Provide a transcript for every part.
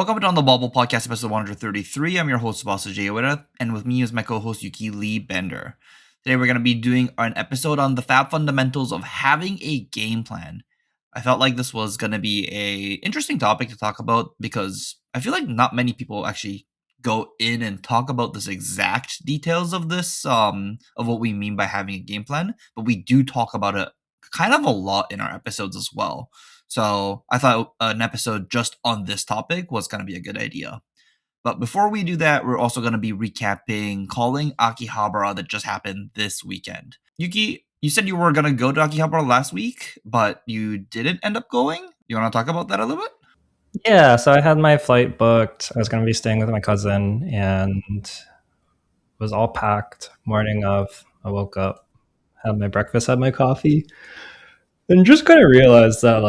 Welcome to On the Bubble Podcast, episode 133. I'm your host, Basa Jayawada, and with me is my co-host, Yuki Lee Bender. Today we're going to be doing an episode on the fab fundamentals of having a game plan. I felt like this was going to be a interesting topic to talk about because I feel like not many people actually go in and talk about this exact details of this, of what we mean by having a game plan, but we do talk about it kind of a lot in our episodes as well. So I thought an episode just on this topic was going to be a good idea. But before we do that, we're also going to be recapping calling Akihabara that just happened this weekend. Yuki, you said you were going to go to Akihabara last week, but you didn't end up going? You want to talk about that a little bit? Yeah, so I had my flight booked. I was going to be staying with my cousin, and it was all packed. Morning of, I woke up, had my breakfast, had my coffee, and just kind of realized that,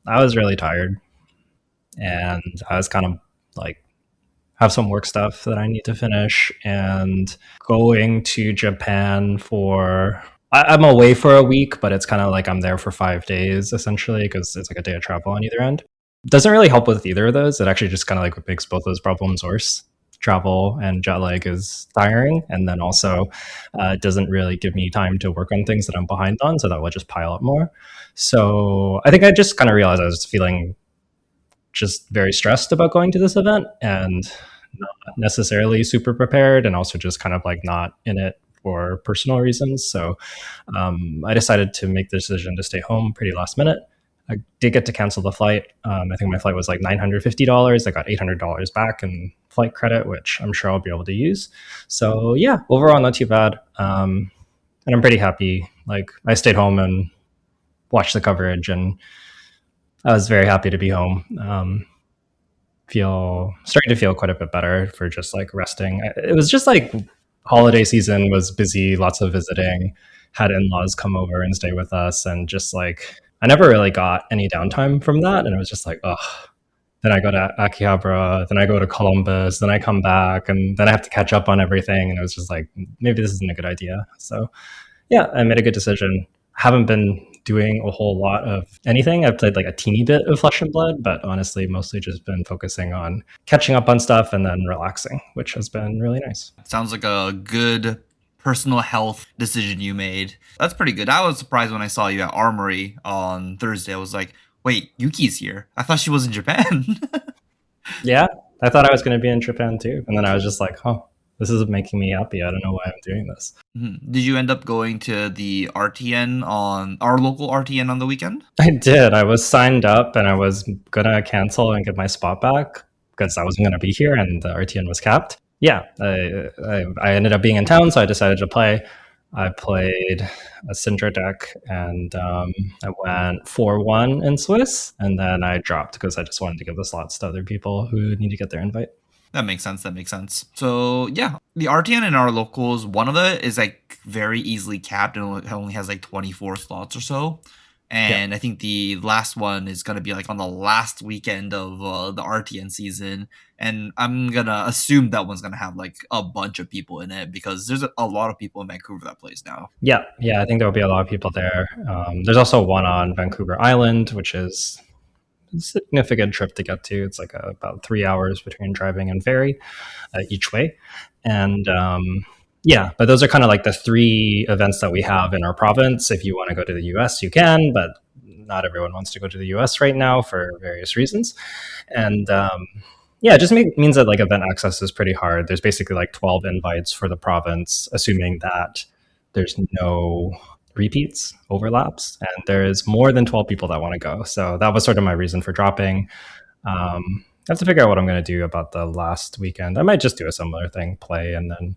I was really tired. And I was kind of have some work stuff that I need to finish. And going to Japan I'm away for a week, but it's kind of like I'm there for 5 days, essentially, because it's like a day of travel on either end. Doesn't really help with either of those. It actually just kind of like makes both those problems worse. Travel and jet lag is tiring, and then also it doesn't really give me time to work on things that I'm behind on, so that will just pile up more. So I think I just kind of realized I was feeling just very stressed about going to this event and not necessarily super prepared, and also just kind of like not in it for personal reasons. So I decided to make the decision to stay home pretty last minute. I did get to cancel the flight. I think my flight was like $950. I got $800 back in flight credit, which I'm sure I'll be able to use. So yeah, overall not too bad. And I'm pretty happy. Like, I stayed home and watched the coverage, and I was very happy to be home. Starting to feel quite a bit better for just like resting. It was just like holiday season was busy, lots of visiting, had in-laws come over and stay with us, and just like I never really got any downtime from that. And it was just like, oh, then I go to Akihabara, then I go to Columbus, then I come back, and then I have to catch up on everything. And it was just like, maybe this isn't a good idea. So yeah, I made a good decision. Haven't been doing a whole lot of anything. I've played like a teeny bit of Flesh and Blood, but honestly, mostly just been focusing on catching up on stuff and then relaxing, which has been really nice. Sounds like a good personal health decision you made. That's pretty good. I was surprised when I saw you at Armory on Thursday. I was like, wait, Yuki's here. I thought she was in Japan. Yeah, I thought I was going to be in Japan too. And then I was just like, huh, this is making me happy. I don't know why I'm doing this. Mm-hmm. Did you end up going to the RTN on our local RTN on the weekend? I did. I was signed up and I was going to cancel and get my spot back because I wasn't going to be here and the RTN was capped. Yeah, I ended up being in town, so I decided to play. I played a Syndra deck, and I went 4-1 in Swiss, and then I dropped because I just wanted to give the slots to other people who need to get their invite. That makes sense. So yeah, the RTN in our locals, one of it is like very easily capped and it only has like 24 slots or so. And I think the last one is going to be like on the last weekend of the RTN season. And I'm going to assume that one's going to have like a bunch of people in it because there's a lot of people in Vancouver that plays now. Yeah, I think there'll be a lot of people there. There's also one on Vancouver Island, which is a significant trip to get to. It's like about 3 hours between driving and ferry each way. And yeah, but those are kind of like the three events that we have in our province. If you want to go to the US, you can, but not everyone wants to go to the US right now for various reasons. And yeah, it just means that like event access is pretty hard. There's basically like 12 invites for the province, assuming that there's no repeats, overlaps, and there is more than 12 people that want to go. So that was sort of my reason for dropping. I have to figure out what I'm going to do about the last weekend. I might just do a similar thing, play, and then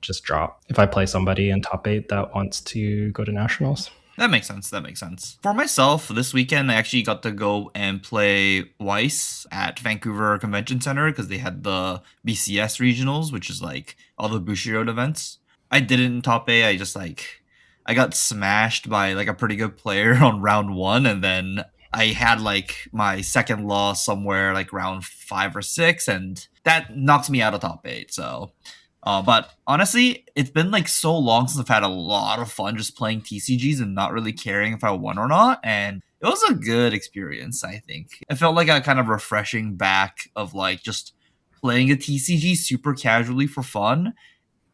just drop if I play somebody in top 8 that wants to go to nationals. That makes sense. For myself, this weekend I actually got to go and play Weiss at Vancouver Convention Center because they had the BCS regionals, which is like all the Bushiroad events. I didn't top 8. I got smashed by like a pretty good player on round 1, and then I had like my second loss somewhere like round 5 or 6, and that knocks me out of top 8. So but honestly, it's been like so long since I've had a lot of fun just playing TCGs and not really caring if I won or not. And It was a good experience, I think. It felt like a kind of refreshing back of like just playing a TCG super casually for fun.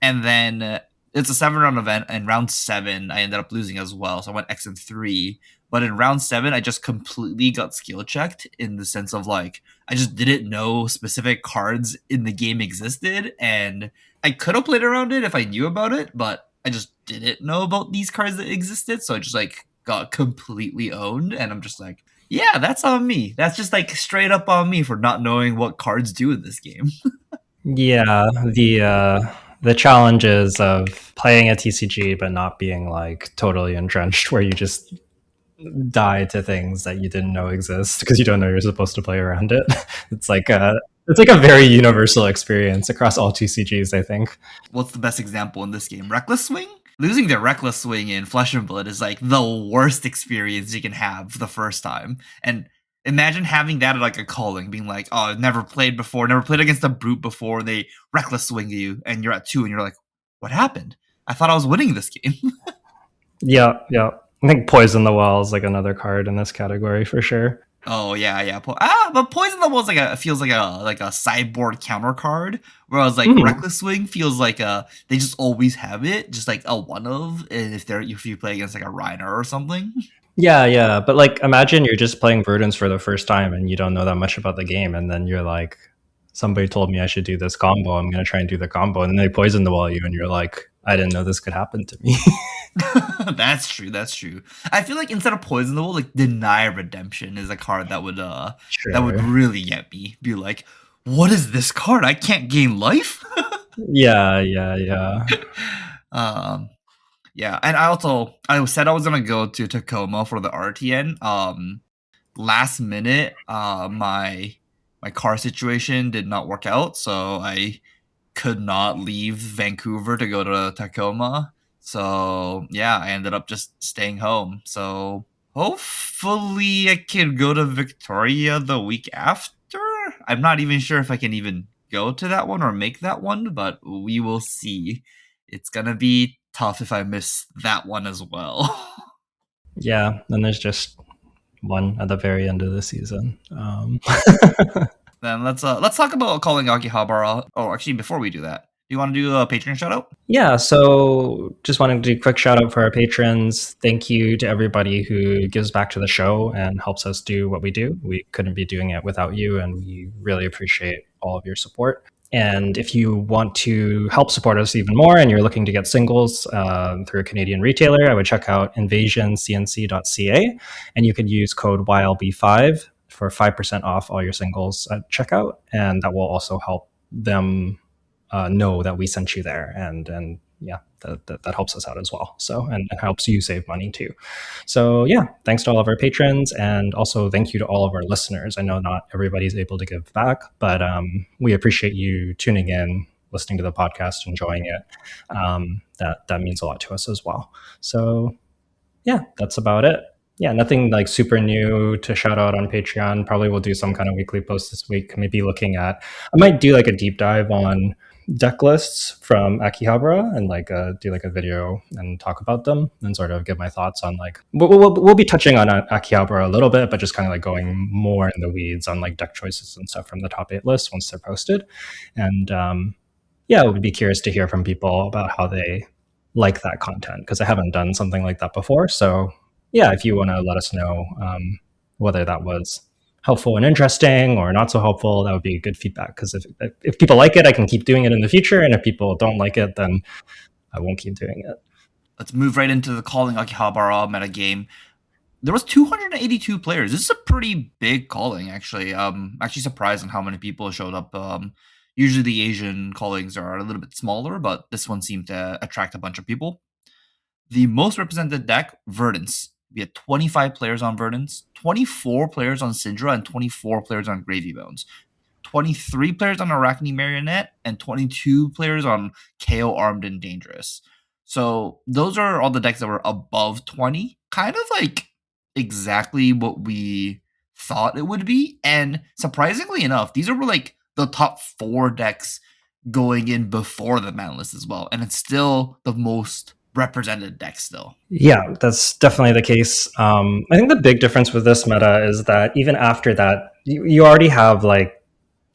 And then it's a 7 round event. And round 7, I ended up losing as well. So I went X and 3. But in round 7, I just completely got skill checked in the sense of like, I just didn't know specific cards in the game existed. And I could have played around it if I knew about it, but I just didn't know about these cards that existed. So I just like got completely owned. And I'm just like, yeah, that's on me. That's just like straight up on me for not knowing what cards do in this game. Yeah, the challenges of playing a TCG but not being like totally entrenched, where you just die to things that you didn't know exist because you don't know you're supposed to play around it. It's like a very universal experience across all TCGs, I think. What's the best example in this game? Reckless Swing? Losing the Reckless Swing in Flesh and Blood is like the worst experience you can have the first time. And imagine having that at like a calling, being like, oh, I've never played before, never played against a brute before, and they Reckless Swing you, and you're at 2, and you're like, what happened? I thought I was winning this game. Yeah, yeah. I think Poison the Well is like another card in this category for sure. Oh yeah, yeah. But Poison the Well is like feels like a sideboard counter card, whereas like Mm. Reckless Swing feels like they just always have it, just like a one of, and if you play against like a Reiner or something. Yeah, yeah. But like imagine you're just playing Verdance for the first time and you don't know that much about the game, and then you're like, somebody told me I should do this combo. I'm gonna try and do the combo, and then they poison the well you, and you're like, I didn't know this could happen to me. That's true. That's true. I feel like instead of Poison the Well, like Deny Redemption is a card that would Sure. really get me. Be like, what is this card? I can't gain life. Yeah, yeah, yeah. um, yeah, and I said I was gonna go to Tacoma for the RTN. Last minute, my car situation did not work out, so I could not leave Vancouver to go to Tacoma. So yeah, I ended up just staying home. So hopefully I can go to Victoria the week after. I'm not even sure if I can even go to that one or make that one, but we will see. It's gonna be tough if I miss that one as well. Yeah, and there's just one at the very end of the season. Then let's talk about calling Akihabara. Oh, actually, before we do that, do you want to do a Patreon shout out? Yeah, so just wanted to do a quick shout out for our patrons. Thank you to everybody who gives back to the show and helps us do what we do. We couldn't be doing it without you, and we really appreciate all of your support. And if you want to help support us even more and you're looking to get singles through a Canadian retailer, I would check out invasioncnc.ca, and you could use code YLB5 for 5% off all your singles at checkout. And that will also help them know that we sent you there, and yeah, that helps us out as well. So and helps you save money too. So yeah, thanks to all of our patrons, and also thank you to all of our listeners. I know not everybody's able to give back, but we appreciate you tuning in, listening to the podcast, enjoying it. That means a lot to us as well. So yeah, that's about it. Yeah, nothing like super new to shout out on Patreon. Probably we'll do some kind of weekly post this week. Maybe looking at, I might do like a deep dive on deck lists from Akihabara and like do like a video and talk about them and sort of give my thoughts on like we'll be touching on Akihabara a little bit, but just kind of like going more in the weeds on like deck choices and stuff from the top 8 list once they're posted. And yeah, I would be curious to hear from people about how they like that content because I haven't done something like that before. So yeah, if you want to let us know whether that was helpful and interesting or not so helpful, that would be good feedback. Because if people like it, I can keep doing it in the future, and if people don't like it, then I won't keep doing it. Let's move right into the calling Akihabara metagame. There was 282 players. This is a pretty big calling, actually. Actually surprised on how many people showed up. Usually the Asian callings are a little bit smaller, but this one seemed to attract a bunch of people. The most represented deck, Verdance. We had 25 players on Verdance, 24 players on Syndra, and 24 players on Gravy Bones. 23 players on Arachne Marionette, and 22 players on KO Armed and Dangerous. So those are all the decks that were above 20. Kind of like exactly what we thought it would be. And surprisingly enough, these are like the top 4 decks going in before the man list as well. And it's still the most represented deck still. Yeah, that's definitely the case. I think the big difference with this meta is that even after that, you already have like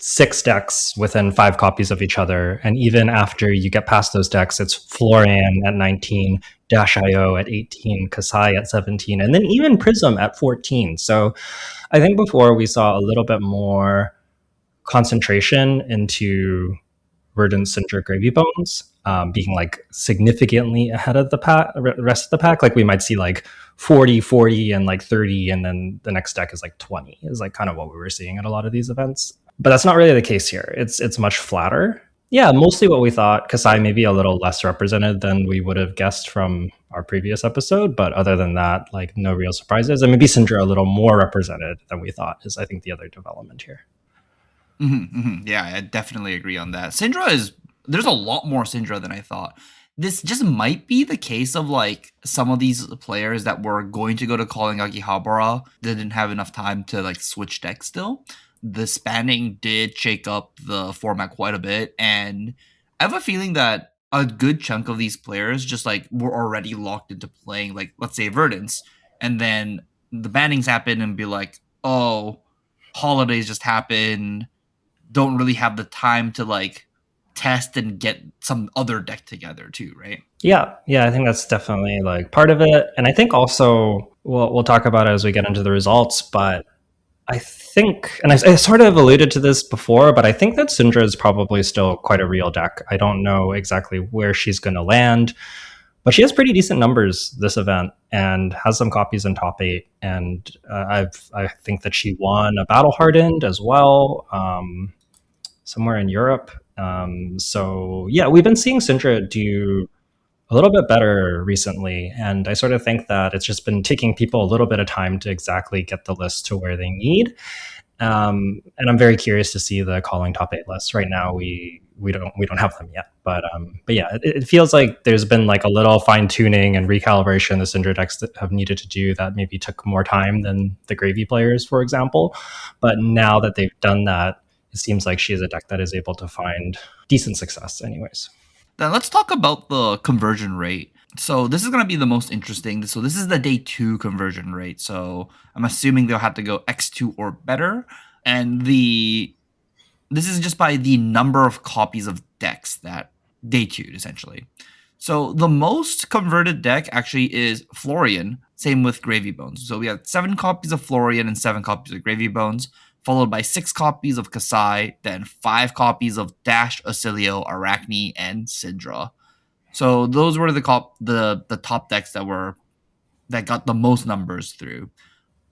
six decks within five copies of each other. And even after you get past those decks, it's Florian at 19, Dash IO at 18, Kasai at 17, and then even Prism at 14. So I think before we saw a little bit more concentration into Verdant Cinder Gravy Bones, being like significantly ahead of the pack, rest of the pack. Like we might see like 40, 40, and like 30, and then the next deck is like 20, is like kind of what we were seeing at a lot of these events. But that's not really the case here. It's much flatter. Yeah, mostly what we thought. Kasai maybe a little less represented than we would have guessed from our previous episode, but other than that, like no real surprises. And maybe Syndra a little more represented than we thought is, I think, the other development here. Yeah, I definitely agree on that. Syndra is there's a lot more Syndra than I thought. This just might be the case of like some of these players that were going to go to Calling Akihabara didn't have enough time to like switch decks still. The spanning did shake up the format quite a bit, and I have a feeling that a good chunk of these players just like were already locked into playing like let's say Verdance, and then the bannings happen and be like, oh, holidays just happened, don't really have the time to like test and get some other deck together too, right? Yeah, I think that's definitely like part of it, and I think also we'll talk about it as we get into the results. But I think, and I sort of alluded to this before, but I think that Syndra is probably still quite a real deck. I don't know exactly where she's going to land, but she has pretty decent numbers this event and has some copies in top eight. And I think that she won a Battle Hardened as well, somewhere in Europe. So yeah, we've been seeing Syndra do a little bit better recently, and I sort of think that it's just been taking people a little bit of time to exactly get the list to where they need. And I'm very curious to see the calling top eight lists. Right now, we don't have them yet, but yeah, it feels like there's been like a little fine tuning and recalibration the Syndra decks that have needed to do that maybe took more time than the Gravy players, for example. But now that they've done that, it seems like she is a deck that is able to find decent success, anyways. Then let's talk about the conversion rate. So this is going to be the most interesting. So this is the day 2 conversion rate. So I'm assuming they'll have to go X2 or better. And this is just by the number of copies of decks that day 2 essentially. So the most converted deck actually is Florian, same with Gravy Bones. So we have 7 copies of Florian and 7 copies of Gravy Bones, followed by 6 copies of Kasai, then 5 copies of Dash, Acilio, Arachne, and Syndra. So those were the top decks that got the most numbers through.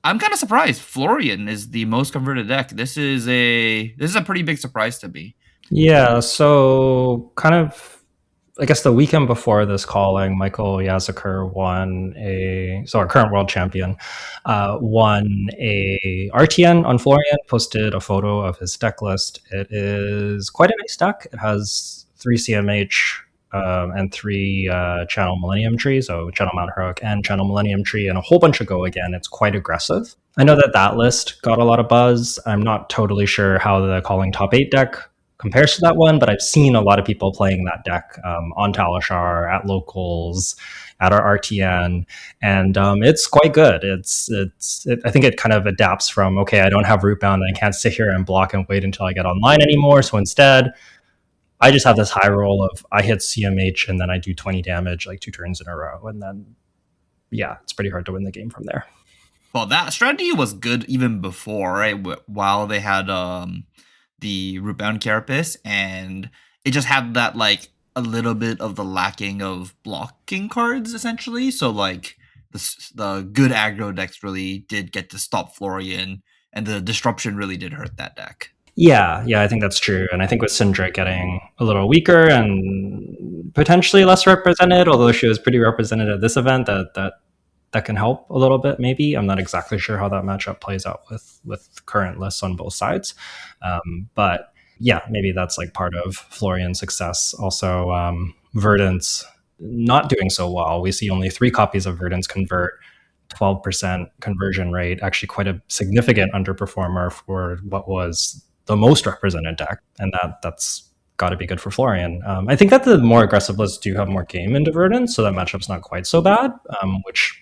I'm kind of surprised Florian is the most converted deck. This is a pretty big surprise to me. Yeah, so kind of I guess the weekend before this calling, Michael Yazaker our current world champion, won a RTN on Florian, posted a photo of his deck list. It is quite a nice deck. It has 3 CMH and 3 Channel Millennium Tree, so Channel Mount Heroic and Channel Millennium Tree, and a whole bunch of Go again. It's quite aggressive. I know that list got a lot of buzz. I'm not totally sure how the calling top 8 deck compares to that one, but I've seen a lot of people playing that deck on Talishar, at locals, at our RTN, and it's quite good. I think it kind of adapts from, okay, I don't have Rootbound, and I can't sit here and block and wait until I get online anymore. So instead, I just have this high roll of I hit CMH and then I do 20 damage like 2 turns in a row, and then yeah, it's pretty hard to win the game from there. Well, that strategy was good even before, right? While they had the Rootbound Carapace, and it just had that like a little bit of the lacking of blocking cards essentially. So like the good aggro decks really did get to stop Florian, and the disruption really did hurt that deck. Yeah, I think that's true. And I think with Syndra getting a little weaker and potentially less represented, although she was pretty represented at this event, that can help a little bit, maybe. I'm not exactly sure how that matchup plays out with current lists on both sides. But yeah, maybe that's like part of Florian's success. Also, Verdance not doing so well. We see only 3 copies of Verdance convert, 12% conversion rate, actually quite a significant underperformer for what was the most represented deck. And that's got to be good for Florian. I think that the more aggressive lists do have more game into Verdant, so that matchup's not quite so bad, which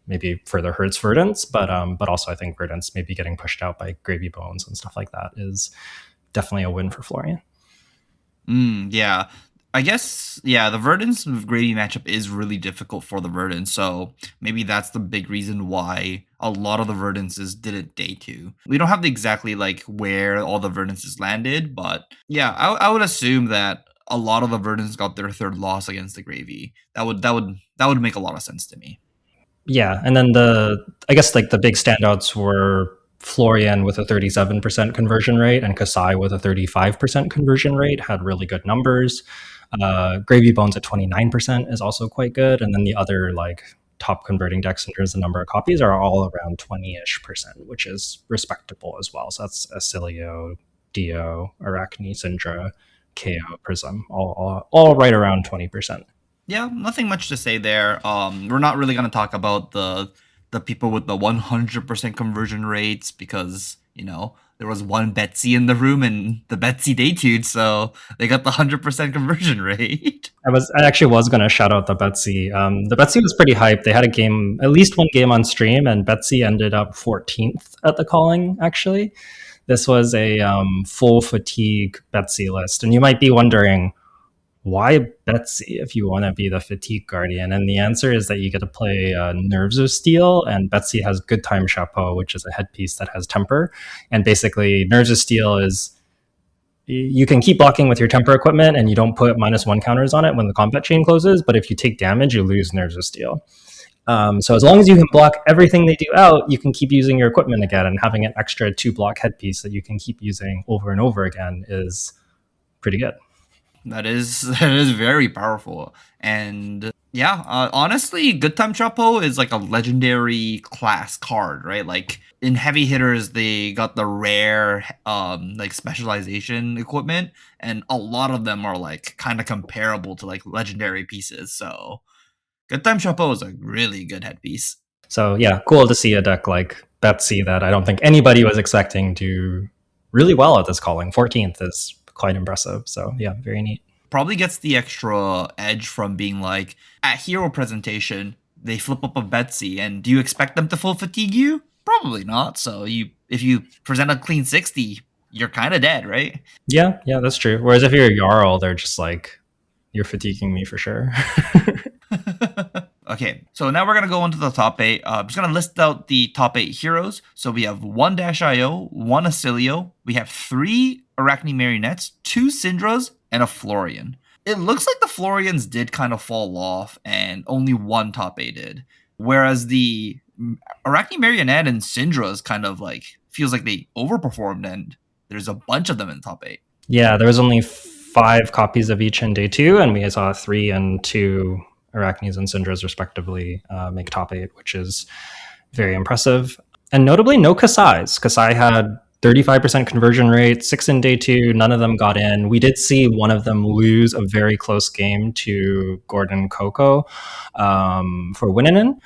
maybe further hurts Verdant's, but also I think Verdant's maybe getting pushed out by Gravy Bones and stuff like that is definitely a win for Florian. Yeah. I guess, yeah, the Verdant's Gravy matchup is really difficult for the Verdant, so maybe that's the big reason why a lot of the Verdances did it day two. We don't have exactly like where all the Verdances landed, but yeah, I would assume that a lot of the Verdants got their third loss against the Gravy. That would make a lot of sense to me. Yeah, and then I guess like the big standouts were Florian with a 37% conversion rate and Kasai with a 35% conversion rate had really good numbers. Gravy Bones at 29% is also quite good, and then the other like top converting decks in terms of number of copies are all around 20-ish%, which is respectable as well. So that's Acilio, Dio, Arachne, Syndra, KO, Prism, all right around 20%. Yeah, nothing much to say there. We're not really gonna talk about the people with the 100% conversion rates because there was one Betsy in the room and the Betsy daytude, so they got the 100% conversion rate. I actually was going to shout out the Betsy. The Betsy was pretty hyped. They had a game, at least one game on stream, and Betsy ended up 14th at the calling. Actually, this was a full fatigue Betsy list, and you might be wondering why Betsy if you want to be the fatigue guardian. And the answer is that you get to play Nerves of Steel, and Betsy has Good Time Chapeau, which is a headpiece that has temper. And basically, Nerves of Steel is you can keep blocking with your temper equipment and you don't put -1 counters on it when the combat chain closes, but if you take damage, you lose Nerves of Steel. So as long as you can block everything they do out, you can keep using your equipment again, and having an extra 2-block headpiece that you can keep using over and over again is pretty good. That is that is very powerful. And yeah, honestly, Good Time Chapo is like a legendary class card, right? Like in heavy hitters, they got the rare like specialization equipment, and a lot of them are like kind of comparable to like legendary pieces. So Good Time Chapo is a really good headpiece. So yeah, cool to see a deck like Betsy that I don't think anybody was expecting to really well at this calling. 14th is quite impressive. So yeah, very neat. Probably gets the extra edge from being like at hero presentation, they flip up a Betsy, and do you expect them to full fatigue you? Probably not. So if you present a clean 60, you're kind of dead, right? Yeah, that's true. Whereas if you're a Jarl, they're just like, you're fatiguing me for sure. Okay, so now we're going to go into the top 8. I'm just going to list out the top 8 heroes. So we have 1 Dash.io, 1 Acilio, we have 3 Arachne Marionettes, 2 Syndras, and a Florian. It looks like the Florians did kind of fall off, and only 1 top 8 did. Whereas the Arachne Marionette and Syndra's kind of like feels like they overperformed, and there's a bunch of them in top 8. Yeah, there was only 5 copies of each in day 2, and we saw 3 and 2 Arachnes and Syndras respectively make top 8, which is very impressive. And notably, no Kasai's. Kasai had 35% conversion rate, 6 in day 2, none of them got in. We did see one of them lose a very close game to Gordon Coco for Winninen.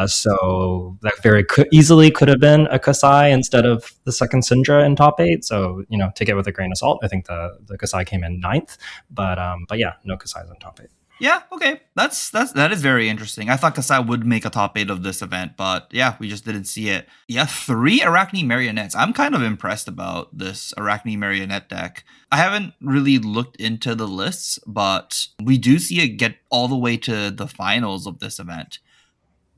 So that very easily could have been a Kasai instead of the second Syndra in top 8. So, take it with a grain of salt. I think the Kasai came in 9th, but yeah, no Kasai's in top 8. Yeah, okay. That is very interesting. I thought Kasai would make a top 8 of this event, but yeah, we just didn't see it. Yeah, 3 Arachne Marionettes. I'm kind of impressed about this Arachne Marionette deck. I haven't really looked into the lists, but we do see it get all the way to the finals of this event.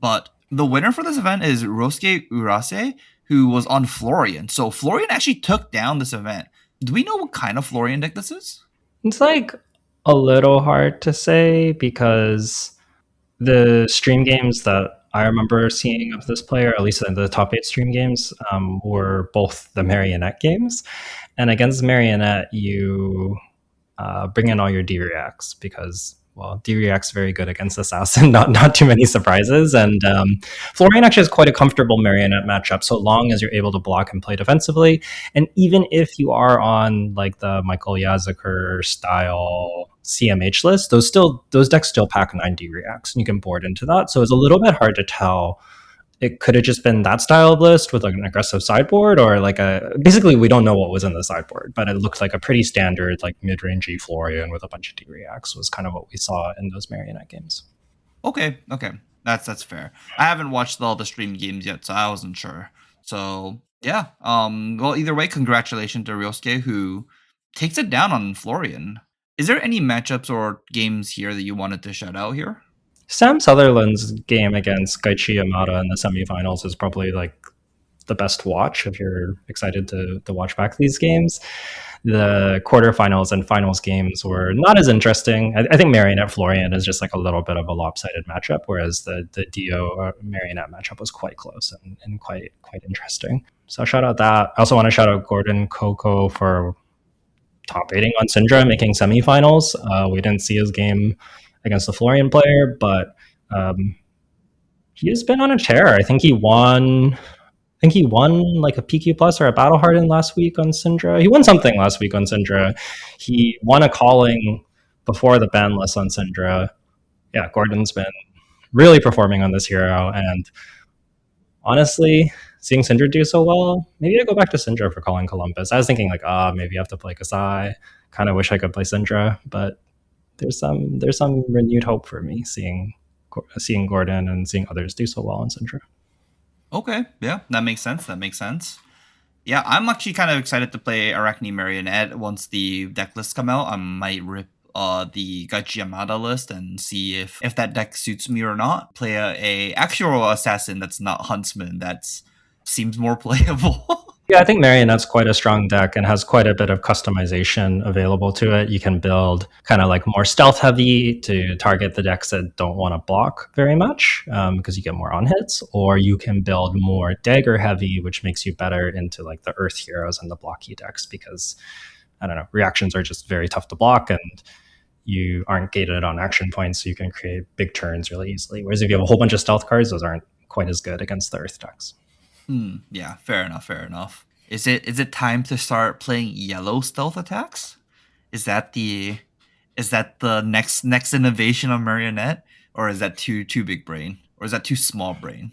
But the winner for this event is Rosuke Urase, who was on Florian. So Florian actually took down this event. Do we know what kind of Florian deck this is? It's like a little hard to say because the stream games that I remember seeing of this player, at least in the top 8 stream games, were both the Marionette games. And against Marionette, you bring in all your D-Reacts because, well, D-React's very good against Assassin, not too many surprises. And Florian actually has quite a comfortable Marionette matchup, so long as you're able to block and play defensively. And even if you are on like the Michael Yazaker style CMH list, those decks still pack 9 D-Reacts, and you can board into that. So it's a little bit hard to tell it could have just been that style of list with like an aggressive sideboard, or like basically we don't know what was in the sideboard, but it looked like a pretty standard like mid-rangey Florian with a bunch of D-reacts was kind of what we saw in those Marionette games. Okay, okay, that's fair. I haven't watched all the stream games yet, so I wasn't sure. So yeah, well, either way, congratulations to Ryosuke, who takes it down on Florian. Is there any matchups or games here that you wanted to shout out here? Sam Sutherland's game against Gaichi Yamada in the semifinals is probably like the best watch if you're excited to watch back these games. The quarterfinals and finals games were not as interesting. I think Marionette Florian is just like a little bit of a lopsided matchup, whereas the Dio Marionette matchup was quite close and quite interesting. So shout out that. I also want to shout out Gordon Coco for top 8ing on Syndra, making semifinals. We didn't see his game against the Florian player, but he has been on a tear. I think he won like a PQ Plus or a Battle Hardened last week on Syndra. He won something last week on Syndra. He won a calling before the ban list on Syndra. Yeah, Gordon's been really performing on this hero, and honestly, seeing Syndra do so well, maybe I go back to Syndra for calling Columbus. I was thinking like, maybe I have to play Kasai. Kind of wish I could play Syndra, but there's some renewed hope for me seeing Gordon and seeing others do so well on Syndra. Okay, yeah, that makes sense. That makes sense. Yeah, I'm actually kind of excited to play Arachne Marionette once the deck lists come out. I might rip the Gaichi Yamada list and see if that deck suits me or not. Play a actual assassin that's not Huntsman that seems more playable. Yeah, I think Marionette's quite a strong deck and has quite a bit of customization available to it. You can build kind of like more stealth heavy to target the decks that don't want to block very much because you get more on hits, or you can build more dagger heavy, which makes you better into like the earth heroes and the blocky decks because, I don't know, reactions are just very tough to block and you aren't gated on action points, so you can create big turns really easily. Whereas if you have a whole bunch of stealth cards, those aren't quite as good against the earth decks. Yeah, fair enough, fair enough. Is it time to start playing yellow stealth attacks? Is that the next innovation of Marionette, or is that too big brain, or is that too small brain?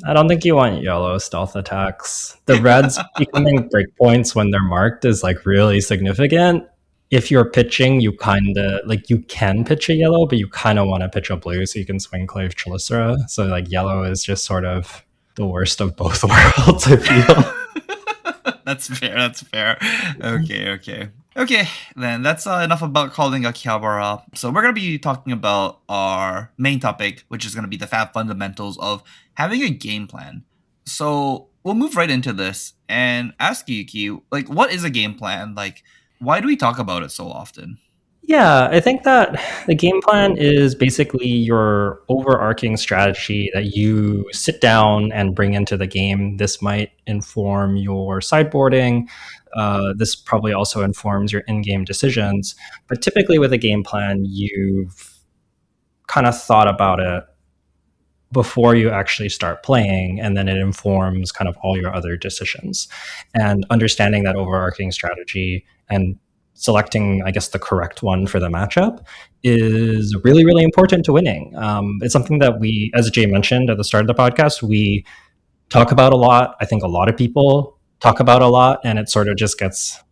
I don't think you want yellow stealth attacks. The reds becoming breakpoints when they're marked is like really significant. If you're pitching, you kind of like you can pitch a yellow, but you kind of want to pitch a blue so you can swing Clave Chelicera. So like yellow is just sort of the worst of both worlds, I feel. That's fair. That's fair. Okay. Then that's enough about calling Akihabara. So we're gonna be talking about our main topic, which is gonna be the fab fundamentals of having a game plan. So we'll move right into this and ask Yuki, like, what is a game plan? Like, why do we talk about it so often? Yeah, I think that the game plan is basically your overarching strategy that you sit down and bring into the game. This might inform your sideboarding. This probably also informs your in-game decisions. But typically with a game plan, you've kind of thought about it before you actually start playing, and then it informs kind of all your other decisions. And understanding that overarching strategy and selecting, I guess, the correct one for the matchup is really, really important to winning. It's something that we, as Jay mentioned at the start of the podcast, we talk about a lot. I think a lot of people talk about a lot, and it sort of just gets,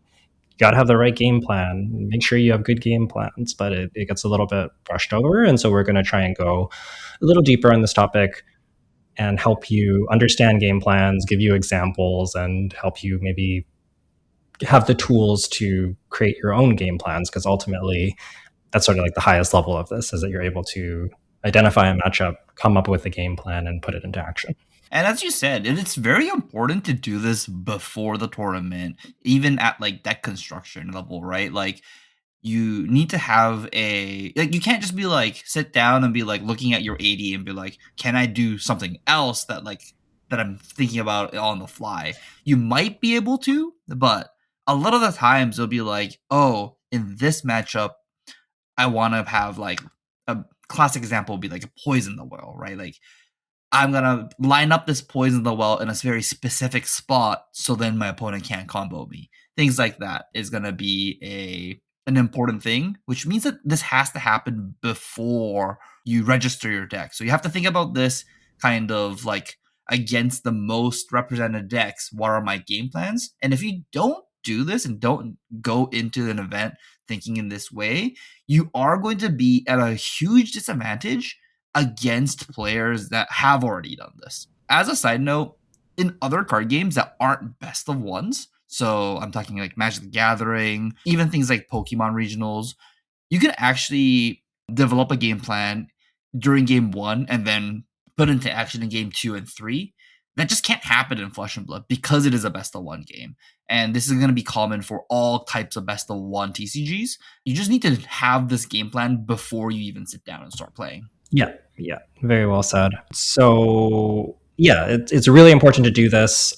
you got to have the right game plan. Make sure you have good game plans, but it gets a little bit brushed over. And so we're going to try and go a little deeper on this topic and help you understand game plans, give you examples, and help you maybe have the tools to create your own game plans, because ultimately that's sort of like the highest level of this, is that you're able to identify a matchup, come up with a game plan, and put it into action. And as you said, it's very important to do this before the tournament, even at like deck construction level, right? Like you need to have you can't just be like sit down and be like looking at your 80 and be like, can I do something else that I'm thinking about on the fly? You might be able to, but a lot of the times it'll be like, oh, in this matchup, I want to have like a classic example would be like a poison the well, right? Like I'm gonna line up this poison the well in a very specific spot, so then my opponent can't combo me. Things like that is gonna be an important thing, which means that this has to happen before you register your deck. So you have to think about this kind of like against the most represented decks, what are my game plans? And if you don't do this and don't go into an event thinking in this way, you are going to be at a huge disadvantage against players that have already done this. As a side note, in other card games that aren't best of ones, so I'm talking like Magic the Gathering, even things like Pokemon regionals, you can actually develop a game plan during game one and then put into action in game two and three. That just can't happen in Flesh and Blood because it is a best of one game. And this is going to be common for all types of best of one TCGs. You just need to have this game plan before you even sit down and start playing. Yeah, yeah, very well said. So yeah, it's really important to do this,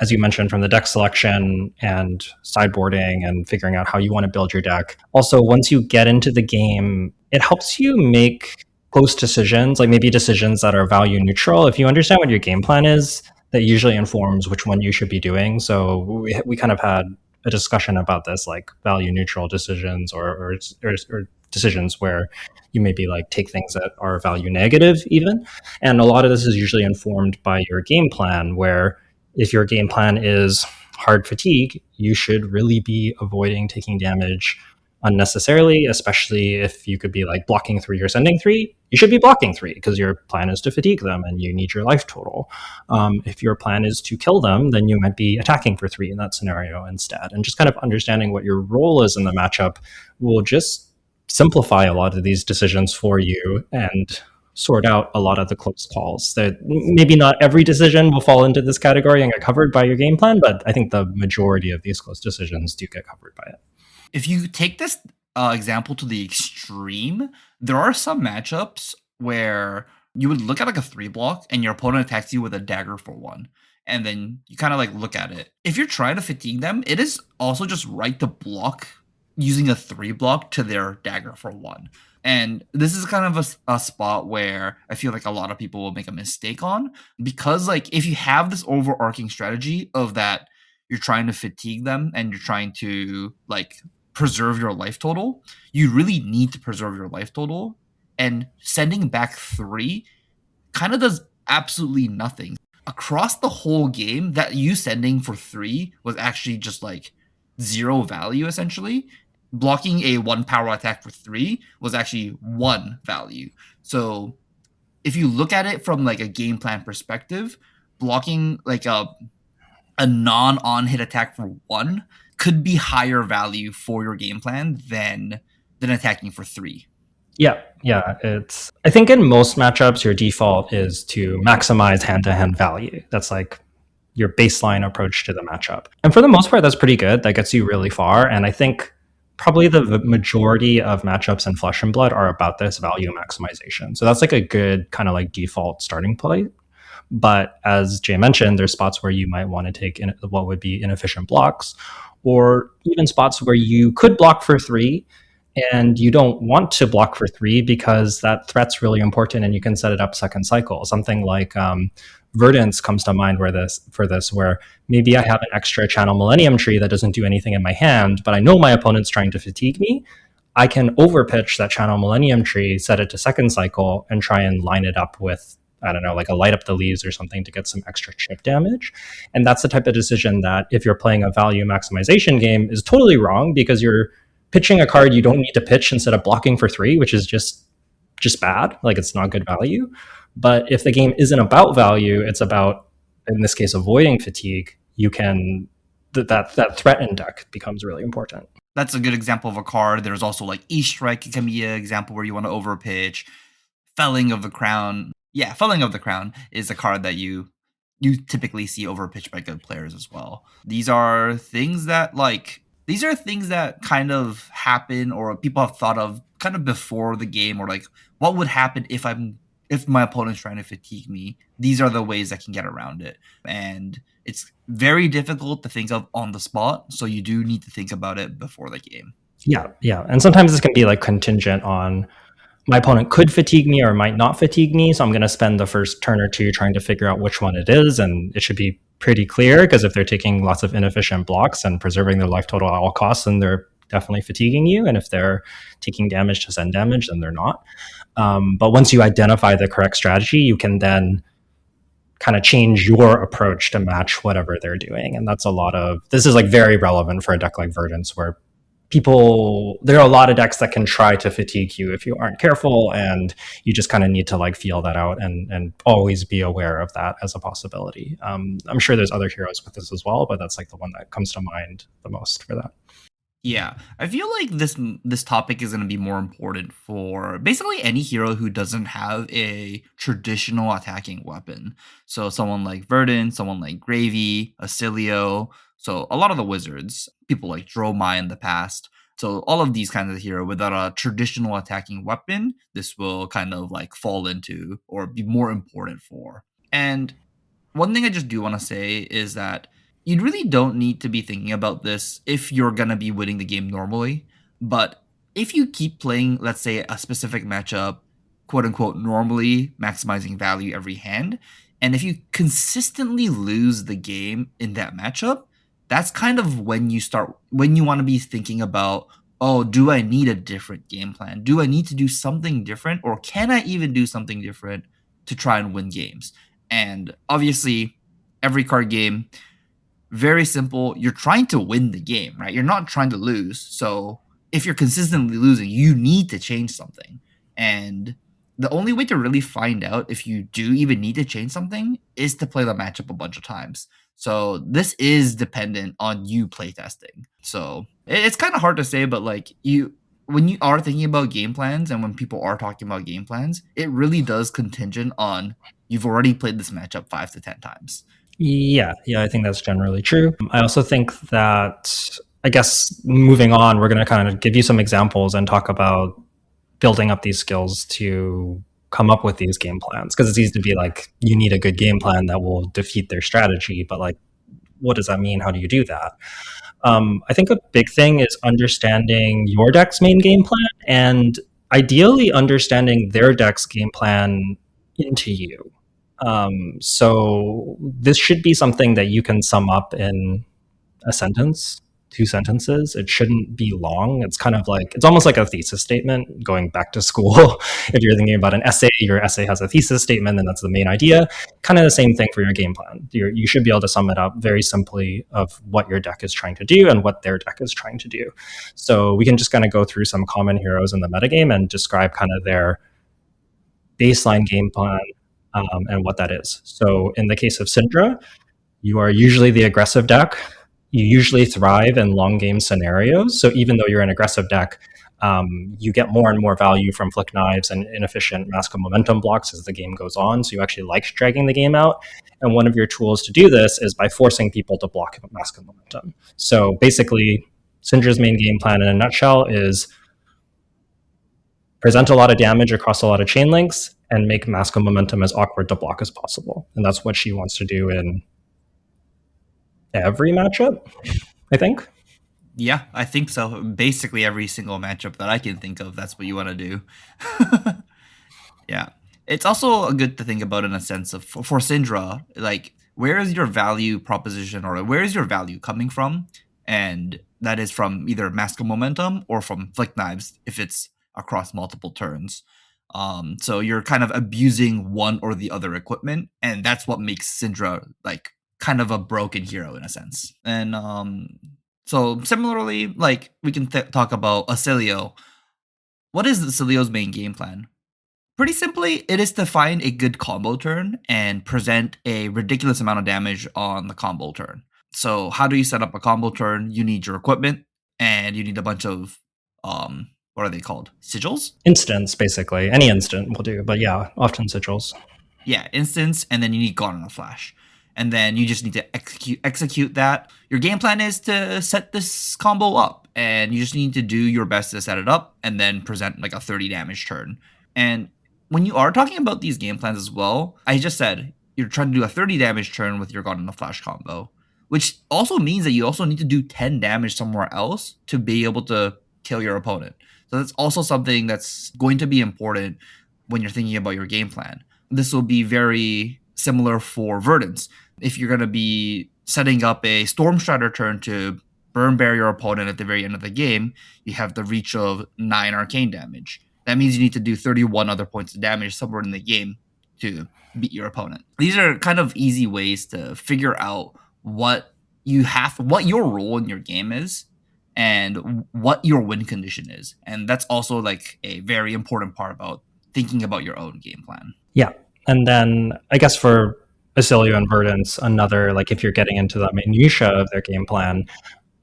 as you mentioned, from the deck selection and sideboarding and figuring out how you want to build your deck. Also, once you get into the game, it helps you make close decisions, like maybe decisions that are value neutral. If you understand what your game plan is, that usually informs which one you should be doing. So we kind of had a discussion about this, like value neutral decisions or decisions where you maybe like take things that are value negative even. And a lot of this is usually informed by your game plan, where if your game plan is hard fatigue, you should really be avoiding taking damage unnecessarily, especially if you could be like blocking 3 or sending 3. You should be blocking 3 because your plan is to fatigue them and you need your life total. If your plan is to kill them, then you might be attacking for 3 in that scenario instead. And just kind of understanding what your role is in the matchup will just simplify a lot of these decisions for you and sort out a lot of the close calls. That maybe not every decision will fall into this category and get covered by your game plan, but I think the majority of these close decisions do get covered by it. If you take this example to the extreme, there are some matchups where you would look at like a 3 block and your opponent attacks you with a dagger for 1. And then you kind of like look at it. If you're trying to fatigue them, it is also just right to block using a 3 block to their dagger for 1. And this is kind of a spot where I feel like a lot of people will make a mistake on, because like if you have this overarching strategy of that you're trying to fatigue them and you're trying to like preserve your life total, you really need to preserve your life total. And sending back 3 kind of does absolutely nothing. Across the whole game, that you sending for 3 was actually just like 0 value essentially. Blocking a 1 power attack for 3 was actually 1 value. So if you look at it from like a game plan perspective, blocking like a non-on hit attack for 1 could be higher value for your game plan than attacking for 3. Yeah. It's, I think in most matchups, your default is to maximize hand-to-hand value. That's like your baseline approach to the matchup. And for the most part, that's pretty good. That gets you really far. And I think probably the majority of matchups in Flesh and Blood are about this value maximization. So that's like a good kind of like default starting point. But as Jay mentioned, there's spots where you might want to take what would be inefficient blocks, or even spots where you could block for 3 and you don't want to block for 3 because that threat's really important and you can set it up second cycle. Something like Verdance comes to mind where maybe I have an extra Channel Millennium Tree that doesn't do anything in my hand, but I know my opponent's trying to fatigue me. I can overpitch that Channel Millennium Tree, set it to second cycle, and try and line it up with, I don't know, like a Light Up the Leaves or something to get some extra chip damage. And that's the type of decision that, if you're playing a value maximization game, is totally wrong, because you're pitching a card you don't need to pitch instead of blocking for 3, which is just bad. Like, it's not good value. But if the game isn't about value, it's about, in this case, avoiding fatigue, you can, that threat in deck becomes really important. That's a good example of a card. There's also like E-Strike. It can be an example where you want to overpitch. Felling of the Crown. Yeah, Felling of the Crown is a card that you typically see overpitched by good players as well. These are things that kind of happen, or people have thought of kind of before the game, or like what would happen if my opponent's trying to fatigue me. These are the ways I can get around it. And it's very difficult to think of on the spot, so you do need to think about it before the game. Yeah. And sometimes this can be like contingent on, my opponent could fatigue me or might not fatigue me, so I'm going to spend the first turn or two trying to figure out which one it is, and it should be pretty clear, because if they're taking lots of inefficient blocks and preserving their life total at all costs, then they're definitely fatiguing you, and if they're taking damage to send damage, then they're not. But once you identify the correct strategy, you can then kind of change your approach to match whatever they're doing. And that's a lot of this is like very relevant for a deck like Verdance, where there are a lot of decks that can try to fatigue you if you aren't careful, and you just kind of need to like feel that out and always be aware of that as a possibility. I'm sure there's other heroes with this as well, but that's like the one that comes to mind the most for that. Yeah, I feel like this topic is going to be more important for basically any hero who doesn't have a traditional attacking weapon. So someone like Verdant, someone like Gravy, Acilio, so a lot of the wizards, people like Dromai in the past. So all of these kinds of hero without a traditional attacking weapon, this will kind of like fall into or be more important for. And one thing I just do want to say is that you really don't need to be thinking about this if you're going to be winning the game normally. But if you keep playing, let's say, a specific matchup, quote unquote, normally maximizing value every hand, and if you consistently lose the game in that matchup, that's kind of when you want to be thinking about, oh, do I need a different game plan? Do I need to do something different? Or can I even do something different to try and win games? And obviously, every card game, very simple. You're trying to win the game, right? You're not trying to lose. So if you're consistently losing, you need to change something. And the only way to really find out if you do even need to change something is to play the matchup a bunch of times. So this is dependent on you playtesting. So it's kind of hard to say, but like when you are thinking about game plans and when people are talking about game plans, it really does contingent on you've already played this matchup 5 to 10 times. Yeah, I think that's generally true. I also think that, I guess, moving on, we're going to kind of give you some examples and talk about building up these skills to come up with these game plans, because it's easy to be like, you need a good game plan that will defeat their strategy, but like, what does that mean? How do you do that? I think a big thing is understanding your deck's main game plan, and ideally understanding their deck's game plan into you. So this should be something that you can sum up in a sentence, 2 sentences. It shouldn't be long. It's kind of like, it's almost like a thesis statement going back to school. If you're thinking about an essay, your essay has a thesis statement, and that's the main idea. Kind of the same thing for your game plan. You should be able to sum it up very simply of what your deck is trying to do and what their deck is trying to do. So we can just kind of go through some common heroes in the metagame and describe kind of their baseline game plan, and what that is. So in the case of Syndra, you are usually the aggressive deck. You usually thrive in long game scenarios. So even though you're an aggressive deck, you get more and more value from flick knives and inefficient mask of momentum blocks as the game goes on. So you actually like dragging the game out. And one of your tools to do this is by forcing people to block mask of momentum. So basically, Syndra's main game plan in a nutshell is present a lot of damage across a lot of chain links and make mask of momentum as awkward to block as possible. And that's what she wants to do in every matchup, I think. Yeah, I think so. Basically, every single matchup that I can think of, that's what you want to do. Yeah. It's also good to think about in a sense of for Syndra, like where is your value proposition or where is your value coming from? And that is from either Mask of Momentum or from Flick Knives if it's across multiple turns. So you're kind of abusing one or the other equipment, and that's what makes Syndra like kind of a broken hero in a sense. And so similarly, like we can talk about Acilio. What is Acilio's main game plan? Pretty simply, it is to find a good combo turn and present a ridiculous amount of damage on the combo turn. So how do you set up a combo turn? You need your equipment and you need a bunch of what are they called? Sigils? Instants, basically. Any instant will do, but yeah, often sigils. Yeah, instance, and then you need Gone in a Flash. And then you just need to execute that. Your game plan is to set this combo up, and you just need to do your best to set it up and then present like a 30 damage turn. And when you are talking about these game plans as well, I just said you're trying to do a 30 damage turn with your God in the Flash combo, which also means that you also need to do 10 damage somewhere else to be able to kill your opponent. So that's also something that's going to be important when you're thinking about your game plan. This will be very similar for Verdance. If you're going to be setting up a Storm Strider turn to burn bear your opponent at the very end of the game, you have the reach of 9 arcane damage. That means you need to do 31 other points of damage somewhere in the game to beat your opponent. These are kind of easy ways to figure out what your role in your game is and what your win condition is. And that's also like a very important part about thinking about your own game plan. Yeah. And then I guess for Acilio and Verdance, another, like if you're getting into the minutia of their game plan,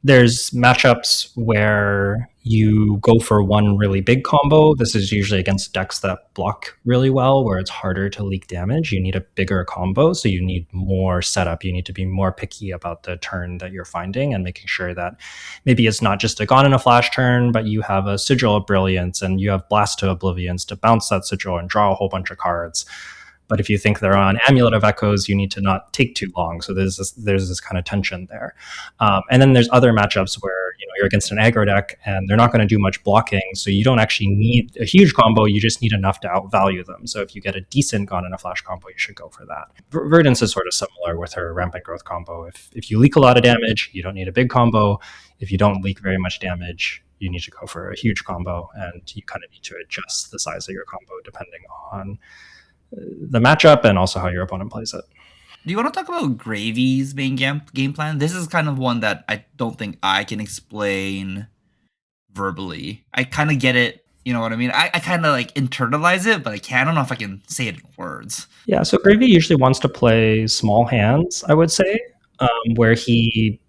there's matchups where you go for one really big combo. This is usually against decks that block really well, where it's harder to leak damage. You need a bigger combo, so you need more setup. You need to be more picky about the turn that you're finding and making sure that maybe it's not just a Gone in a Flash turn, but you have a Sigil of Brilliance and you have Blast to Oblivions to bounce that Sigil and draw a whole bunch of cards. But if you think they're on Amulet of Echoes, you need to not take too long. So there's this kind of tension there. And then there's other matchups where you're against an aggro deck and they're not going to do much blocking. So you don't actually need a huge combo. You just need enough to outvalue them. So if you get a decent Gone in a Flash combo, you should go for that. Verdance is sort of similar with her Rampant Growth combo. If you leak a lot of damage, you don't need a big combo. If you don't leak very much damage, you need to go for a huge combo. And you kind of need to adjust the size of your combo depending on the matchup and also how your opponent plays it. Do you want to talk about Gravy's main game plan? This is kind of one that I don't think I can explain verbally. I kind of get it. You know what I mean? I kind of like internalize it, but I don't know if I can say it in words. Yeah, so Gravy usually wants to play small hands, I would say, where he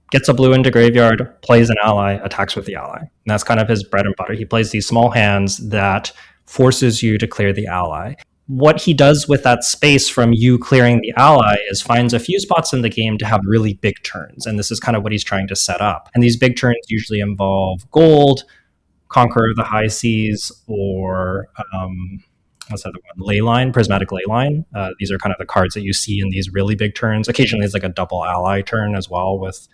gets a blue into graveyard, plays an ally, attacks with the ally. And that's kind of his bread and butter. He plays these small hands that forces you to clear the ally. What he does with that space from you clearing the ally is finds a few spots in the game to have really big turns. And this is kind of what he's trying to set up. And these big turns usually involve gold, Conqueror of the High Seas, or what's the other one? Leyline, Prismatic Leyline. These are kind of the cards that you see in these really big turns. Occasionally it's like a double ally turn as well with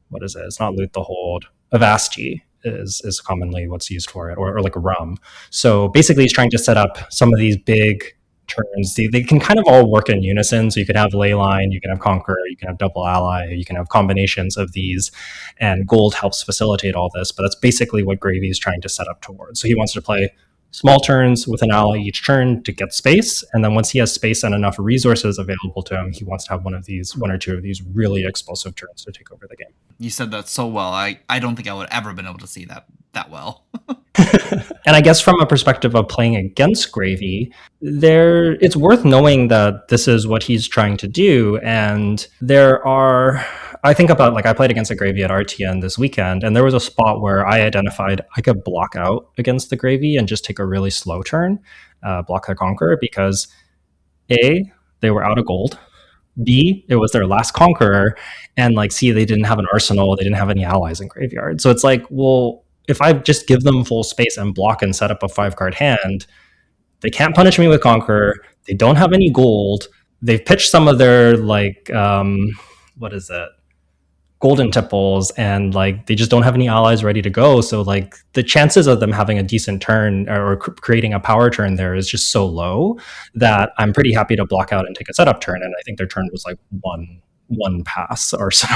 what is it? It's not Loot the Hold. Avasti is commonly what's used for it, or like a rum. So basically he's trying to set up some of these big turns. They can kind of all work in unison. So you can have Leyline, you can have Conqueror, you can have double ally, you can have combinations of these, and gold helps facilitate all this. But that's basically what Gravy is trying to set up towards. So he wants to play small turns with an ally each turn to get space, and then once he has space and enough resources available to him, he wants to have one or two of these really explosive turns to take over the game. You said that so well. I don't think I would ever been able to see that well. And I guess from a perspective of playing against Gravy, it's worth knowing that this is what he's trying to do. And I think about, like, I played against a Gravy at RTN this weekend, and there was a spot where I identified I could block out against the Gravy and just take a really slow turn, block the Conqueror, because A, they were out of gold. B, it was their last Conqueror, and like C, they didn't have an arsenal, they didn't have any allies in graveyard. So it's like, well, if I just give them full space and block and set up a 5-card hand, they can't punish me with Conqueror. They don't have any gold. They've pitched some of their like what is it? Golden tipples, and like they just don't have any allies ready to go. So like the chances of them having a decent turn or creating a power turn there is just so low that I'm pretty happy to block out and take a setup turn. And I think their turn was like one pass or so.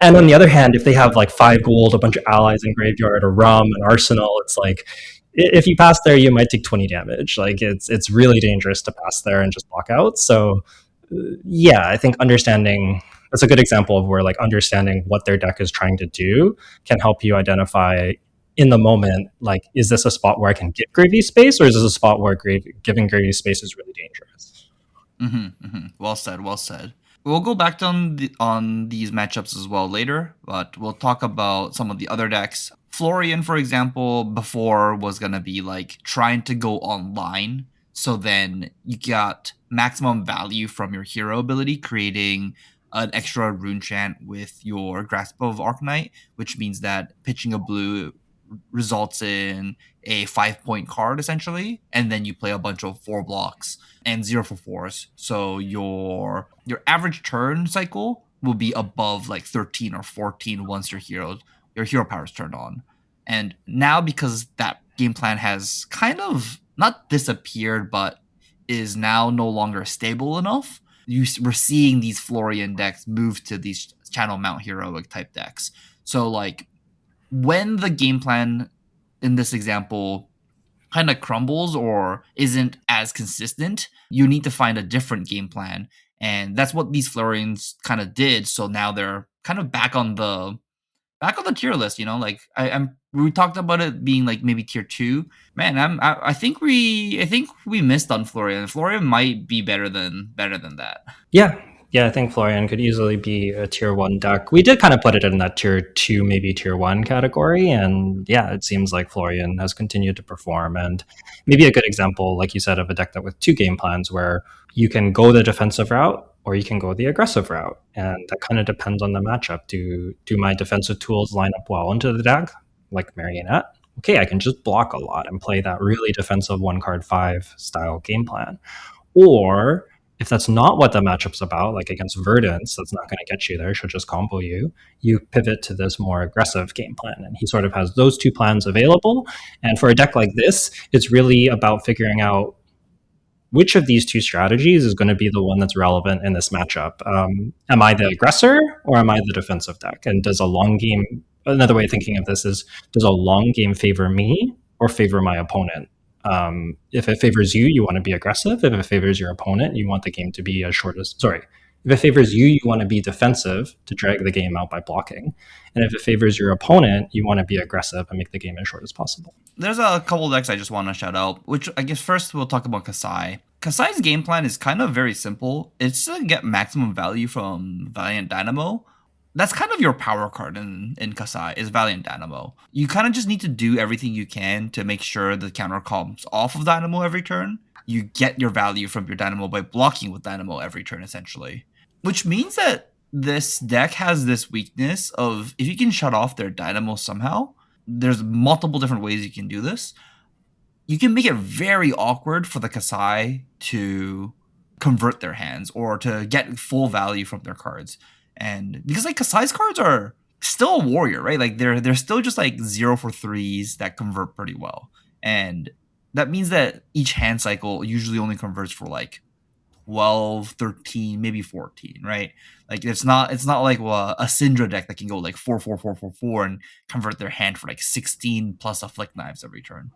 And on the other hand, if they have like 5 gold, a bunch of allies in graveyard, a rum, an arsenal, it's like if you pass there, you might take 20 damage. Like it's really dangerous to pass there and just block out. So yeah, I think that's a good example of where like understanding what their deck is trying to do can help you identify in the moment, like, is this a spot where I can get Gravy space, or is this a spot where giving Gravy space is really dangerous? Well said. Well said. We'll go back on these matchups as well later, but we'll talk about some of the other decks. Florian, for example, before was going to be like trying to go online. So then you got maximum value from your hero ability, creating an extra rune chant with your Grasp of Arknight, which means that pitching a blue results in a 5-point card essentially, and then you play a bunch of 4 blocks and 0 for 4s. So your average turn cycle will be above like 13 or 14 once your hero power is turned on. And now, because that game plan has kind of not disappeared, but is now no longer stable enough, we're seeing these Florian decks move to these Channel Mount Heroic type decks. So like when the game plan in this example kind of crumbles or isn't as consistent, you need to find a different game plan. And that's what these Florians kind of did. So now they're kind of back on the tier list. Like I'm we talked about it being like maybe tier two. Man, I think we missed on Florian. Florian might be better than that. Yeah. Yeah, I think Florian could easily be a tier one deck. We did kind of put it in that tier two, maybe tier one category. And yeah, it seems like Florian has continued to perform. And maybe a good example, like you said, of a deck that with two game plans where you can go the defensive route or you can go the aggressive route. And that kind of depends on the matchup. Do my defensive tools line up well into the deck, like Marionette? Okay, I can just block a lot and play that really defensive one card five style game plan. Or if that's not what the matchup's about, like against Verdance, that's not going to get you there, she'll just combo you. You pivot to this more aggressive game plan. And he sort of has those two plans available. And for a deck like this, it's really about figuring out which of these two strategies is going to be the one that's relevant in this matchup. Am I the aggressor or am I the defensive deck? And does a long game, another way of thinking of this is, does a long game favor me or favor my opponent? If it favors you, you want to be aggressive. If it favors your opponent, you want the game to be as short as, sorry, if it favors you, you want to be defensive to drag the game out by blocking. And if it favors your opponent, you want to be aggressive and make the game as short as possible. There's a couple decks I just want to shout out, which I guess first we'll talk about Kasai. Kasai's game plan is kind of very simple. It's to get maximum value from Valiant Dynamo. That's kind of your power card in Kasai, is Valiant Dynamo. You kind of just need to do everything you can to make sure the counter comes off of Dynamo every turn. You get your value from your Dynamo by blocking with Dynamo every turn, essentially. Which means that this deck has this weakness of, if you can shut off their Dynamo somehow, there's multiple different ways you can do this. You can make it very awkward for the Kasai to convert their hands or to get full value from their cards. And because like Kasai's cards are still a warrior, right? Like they're still just like 0 for 3s that convert pretty well. And that means that each hand cycle usually only converts for like 12, 13, maybe 14, right? Like it's not like a Syndra deck that can go like 4, 4, 4, 4, 4 and convert their hand for like 16 plus afflict knives every turn.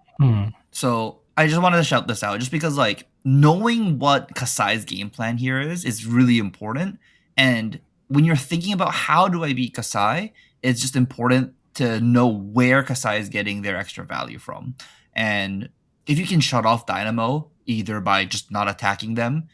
So I just wanted to shout this out just because like knowing what Kasai's game plan here is really important. And when you're thinking about how do I beat Kasai, it's just important to know where Kasai is getting their extra value from. And if you can shut off Dynamo either by just not attacking them,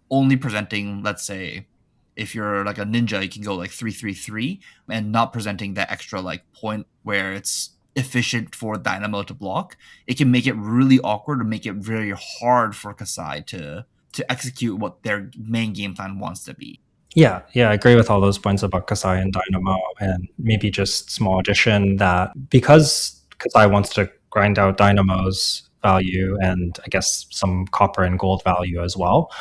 only presenting, let's say, if you're like a ninja, you can go like 3-3-3 and not presenting that extra like point where it's efficient for Dynamo to block. It can make it really awkward and make it very hard for Kasai to execute what their main game plan wants to be. Yeah, I agree with all those points about Kasai and Dynamo, and maybe just small addition that because Kasai wants to grind out Dynamo's value and I guess some copper and gold value as well,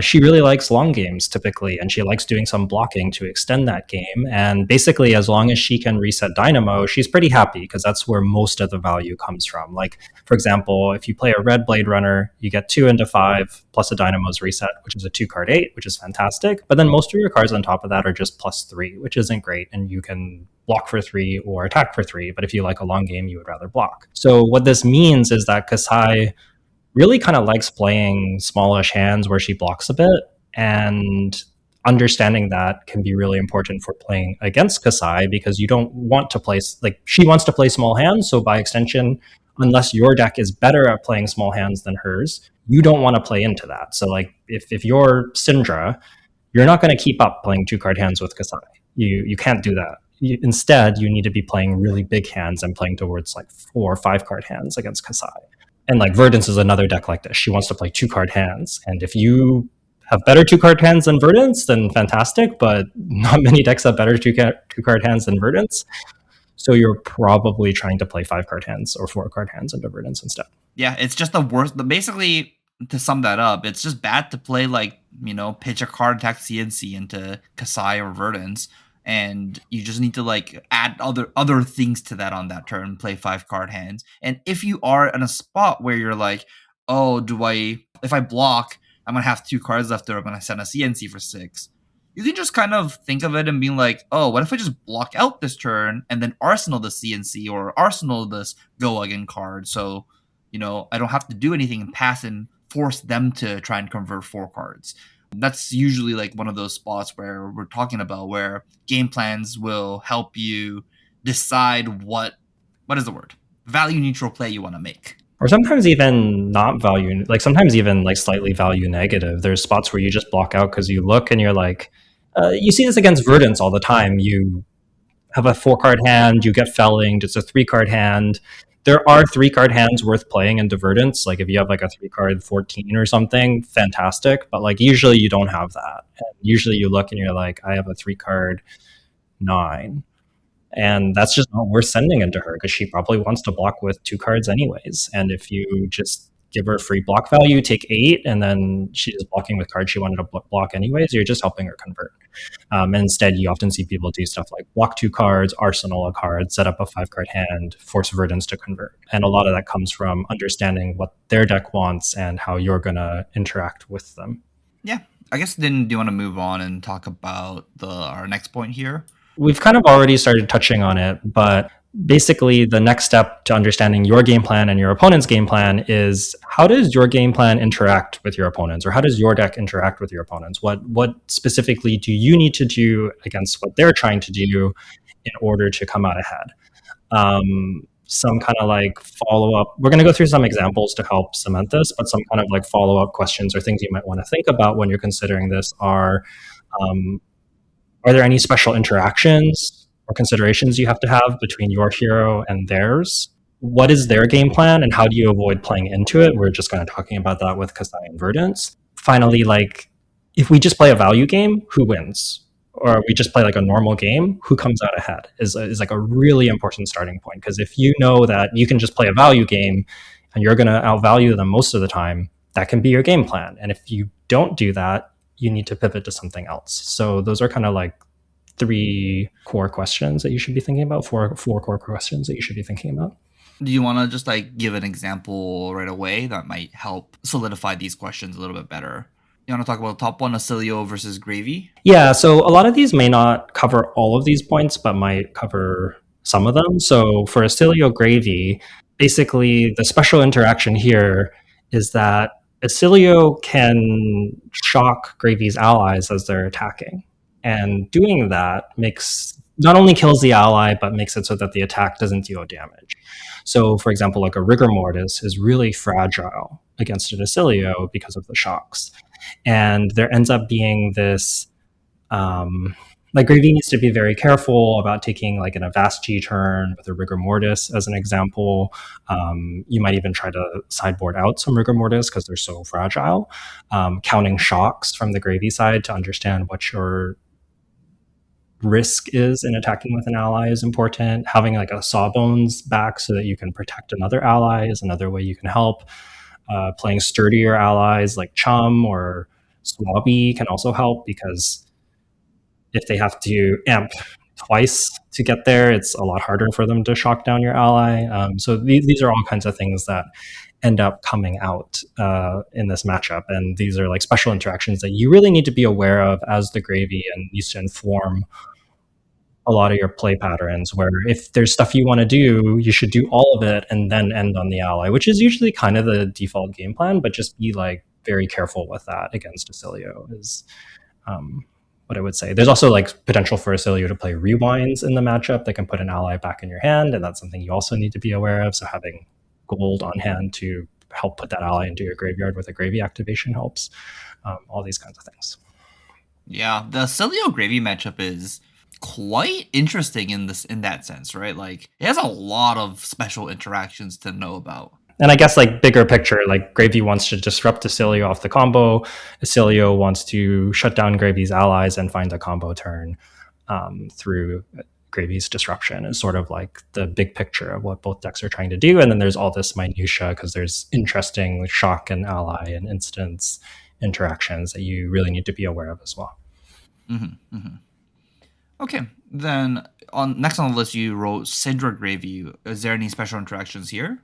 she really likes long games typically, and she likes doing some blocking to extend that game. And basically, as long as she can reset Dynamo, she's pretty happy because that's where most of the value comes from. Like, for example, if you play a red Blade Runner, you get 2 into 5 plus a Dynamo's reset, which is a 2-card 8, which is fantastic. But then most of your cards on top of that are just +3, which isn't great. And you can block for 3 or attack for 3. But if you like a long game, you would rather block. So what this means is that Kasai really kind of likes playing smallish hands where she blocks a bit. And understanding that can be really important for playing against Kasai because you don't want to play, like, she wants to play small hands. So by extension, unless your deck is better at playing small hands than hers, you don't want to play into that. So like if you're Syndra, you're not going to keep up playing 2-card hands with Kasai. You can't do that. Instead, you need to be playing really big hands and playing towards like 4 or 5-card hands against Kasai. And like Verdance is another deck like this. She wants to play 2-card hands. And if you have better 2-card hands than Verdance, then fantastic. But not many decks have better 2-card hands than Verdance. So you're probably trying to play 5-card hands or 4-card hands into Verdance instead. Yeah, it's just the worst. Basically, to sum that up, it's just bad to play like, pitch a card attack CNC into Kasai or Verdance. And you just need to like add other things to that on that turn, play 5-card hands. And if you are in a spot where you're like, oh, if I block, I'm gonna have 2 cards left, or I'm gonna send a CNC for 6. You can just kind of think of it and be like, oh, what if I just block out this turn and then arsenal the CNC or arsenal this go again card? So I don't have to do anything and pass and force them to try and convert 4 cards. That's usually like one of those spots where we're talking about where game plans will help you decide what is the word, value neutral play you want to make. Or sometimes even not value, like sometimes even like slightly value negative. There's spots where you just block out because you look and you're like, you see this against Verdance all the time. You have a 4 card hand, you get Fellinged, it's a 3 card hand. There are 3 card hands worth playing in Verdance. Like if you have like a 3 card 14 or something, fantastic. But like usually you don't have that. And usually you look and you're like, I have a 3 card 9. And that's just not worth sending into her because she probably wants to block with 2 cards anyways. And if you just give her free block value, take 8, and then she's blocking with cards she wanted to block anyways, you're just helping her convert. And instead, you often see people do stuff like block 2 cards, arsenal a card, set up a 5 card hand, force Verdance to convert. And a lot of that comes from understanding what their deck wants and how you're going to interact with them. Yeah. I guess then do you want to move on and talk about our next point here? We've kind of already started touching on it, but basically the next step to understanding your game plan and your opponent's game plan is how does your game plan interact with your opponents, or how does your deck interact with your opponents? What specifically do you need to do against what they're trying to do in order to come out ahead? Some kind of like follow-up. We're going to go through some examples to help cement this, but some kind of like follow-up questions or things you might want to think about when you're considering this are there any special interactions or considerations you have to have between your hero and theirs? What is their game plan and how do you avoid playing into it? We're just kind of talking about that with Kasai and Verdance. Finally, like if we just play a value game, who wins? Or we just play like a normal game, who comes out ahead is like a really important starting point. Because if you know that you can just play a value game and you're going to outvalue them most of the time, that can be your game plan. And if you don't do that, you need to pivot to something else. So those are kind of like 3 core questions that you should be thinking about, four core questions that you should be thinking about. Do you want to just like give an example right away that might help solidify these questions a little bit better? You want to talk about top one, Acilio versus Gravy? Yeah, so a lot of these may not cover all of these points, but might cover some of them. So for Acilio Gravy, basically the special interaction here is that Acilio can shock Gravy's allies as they're attacking. And doing that not only kills the ally, but makes it so that the attack doesn't deal damage. So, for example, like a Rigor Mortis is really fragile against an Acilio because of the shocks. And there ends up being this like Gravy needs to be very careful about taking like an Avast turn with a Rigor Mortis as an example. You might even try to sideboard out some Rigor Mortis because they're so fragile. Counting shocks from the Gravy side to understand what your risk is in attacking with an ally is important. Having like a Sawbones back so that you can protect another ally is another way you can help. Playing sturdier allies like Chum or Swabby can also help because if they have to amp twice to get there, it's a lot harder for them to shock down your ally. So these are all kinds of things that end up coming out in this matchup. And these are like special interactions that you really need to be aware of as the Gravy and needs to inform a lot of your play patterns, where if there's stuff you want to do, you should do all of it and then end on the ally, which is usually kind of the default game plan, but just be like very careful with that against Acilio is what I would say. There's also like potential for Acilio to play rewinds in the matchup that can put an ally back in your hand, and that's something you also need to be aware of. So having gold on hand to help put that ally into your graveyard with a Gravy activation helps. All these kinds of things. Yeah, the Acilio Gravy matchup is quite interesting in that sense, right? Like it has a lot of special interactions to know about. And I guess like bigger picture, like Gravy wants to disrupt Acilio off the combo. Acilio wants to shut down Gravy's allies and find a combo turn through Gravy's disruption is sort of like the big picture of what both decks are trying to do. And then there's all this minutia because there's interesting shock and ally and instance interactions that you really need to be aware of as well. Mm-hmm, mm-hmm. Okay, then next on the list you wrote Syndra Gravy. Is there any special interactions here?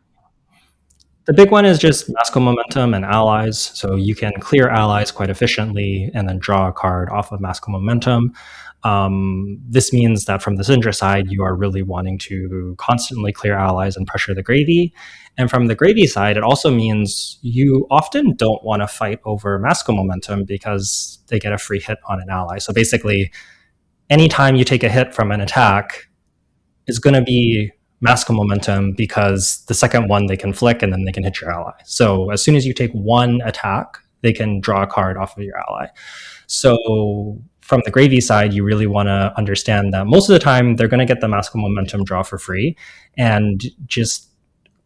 The big one is just Masco Momentum and allies. So you can clear allies quite efficiently and then draw a card off of Masco Momentum. This means that from the Syndra side, you are really wanting to constantly clear allies and pressure the gravy. And from the gravy side, it also means you often don't want to fight over Masco momentum because they get a free hit on an ally. So basically, anytime you take a hit from an attack is going to be Masco momentum because the second one they can flick and then they can hit your ally. So as soon as you take one attack, they can draw a card off of your ally. So from the gravy side, you really want to understand that most of the time they're going to get the Masco momentum draw for free, and just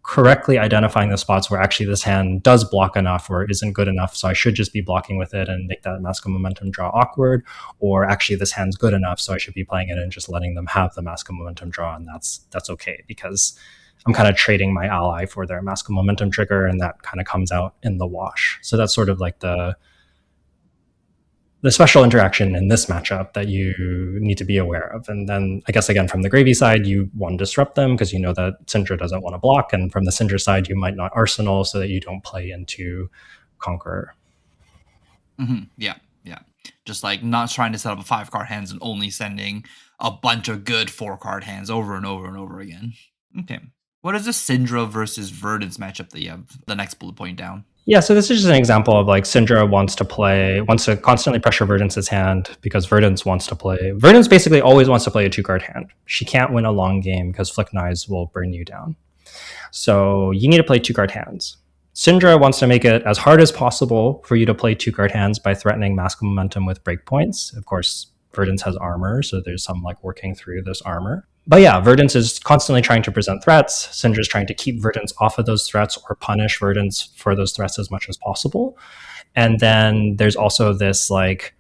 correctly identifying the spots where actually this hand does block enough or isn't good enough, so I should just be blocking with it and make that Masco momentum draw awkward, or actually this hand's good enough, so I should be playing it and just letting them have the Masco momentum draw, and that's okay because I'm kind of trading my ally for their Masco momentum trigger, and that kind of comes out in the wash. So that's sort of like the special interaction in this matchup that you need to be aware of. And then I guess, again, from the gravy side, you want to disrupt them because you know that Syndra doesn't want to block. And from the Syndra side, you might not arsenal so that you don't play into Conqueror. Yeah. Just like not trying to set up a 5-card hands and only sending a bunch of good 4-card hands over and over and over again. Okay. What is the Syndra versus Verdance matchup that you have the next bullet point down? Yeah, so this is just an example of like Syndra wants to constantly pressure Verdance's hand because Verdance wants to play. Verdance basically always wants to play a 2-card hand. She can't win a long game because Flick Knives will burn you down. So you need to play 2-card hands. Syndra wants to make it as hard as possible for you to play 2-card hands by threatening Masco momentum with breakpoints. Of course, Verdance has armor, so there's some like working through this armor. But yeah, Verdance is constantly trying to present threats. Syndra is trying to keep Verdance off of those threats or punish Verdance for those threats as much as possible. And then there's also this like,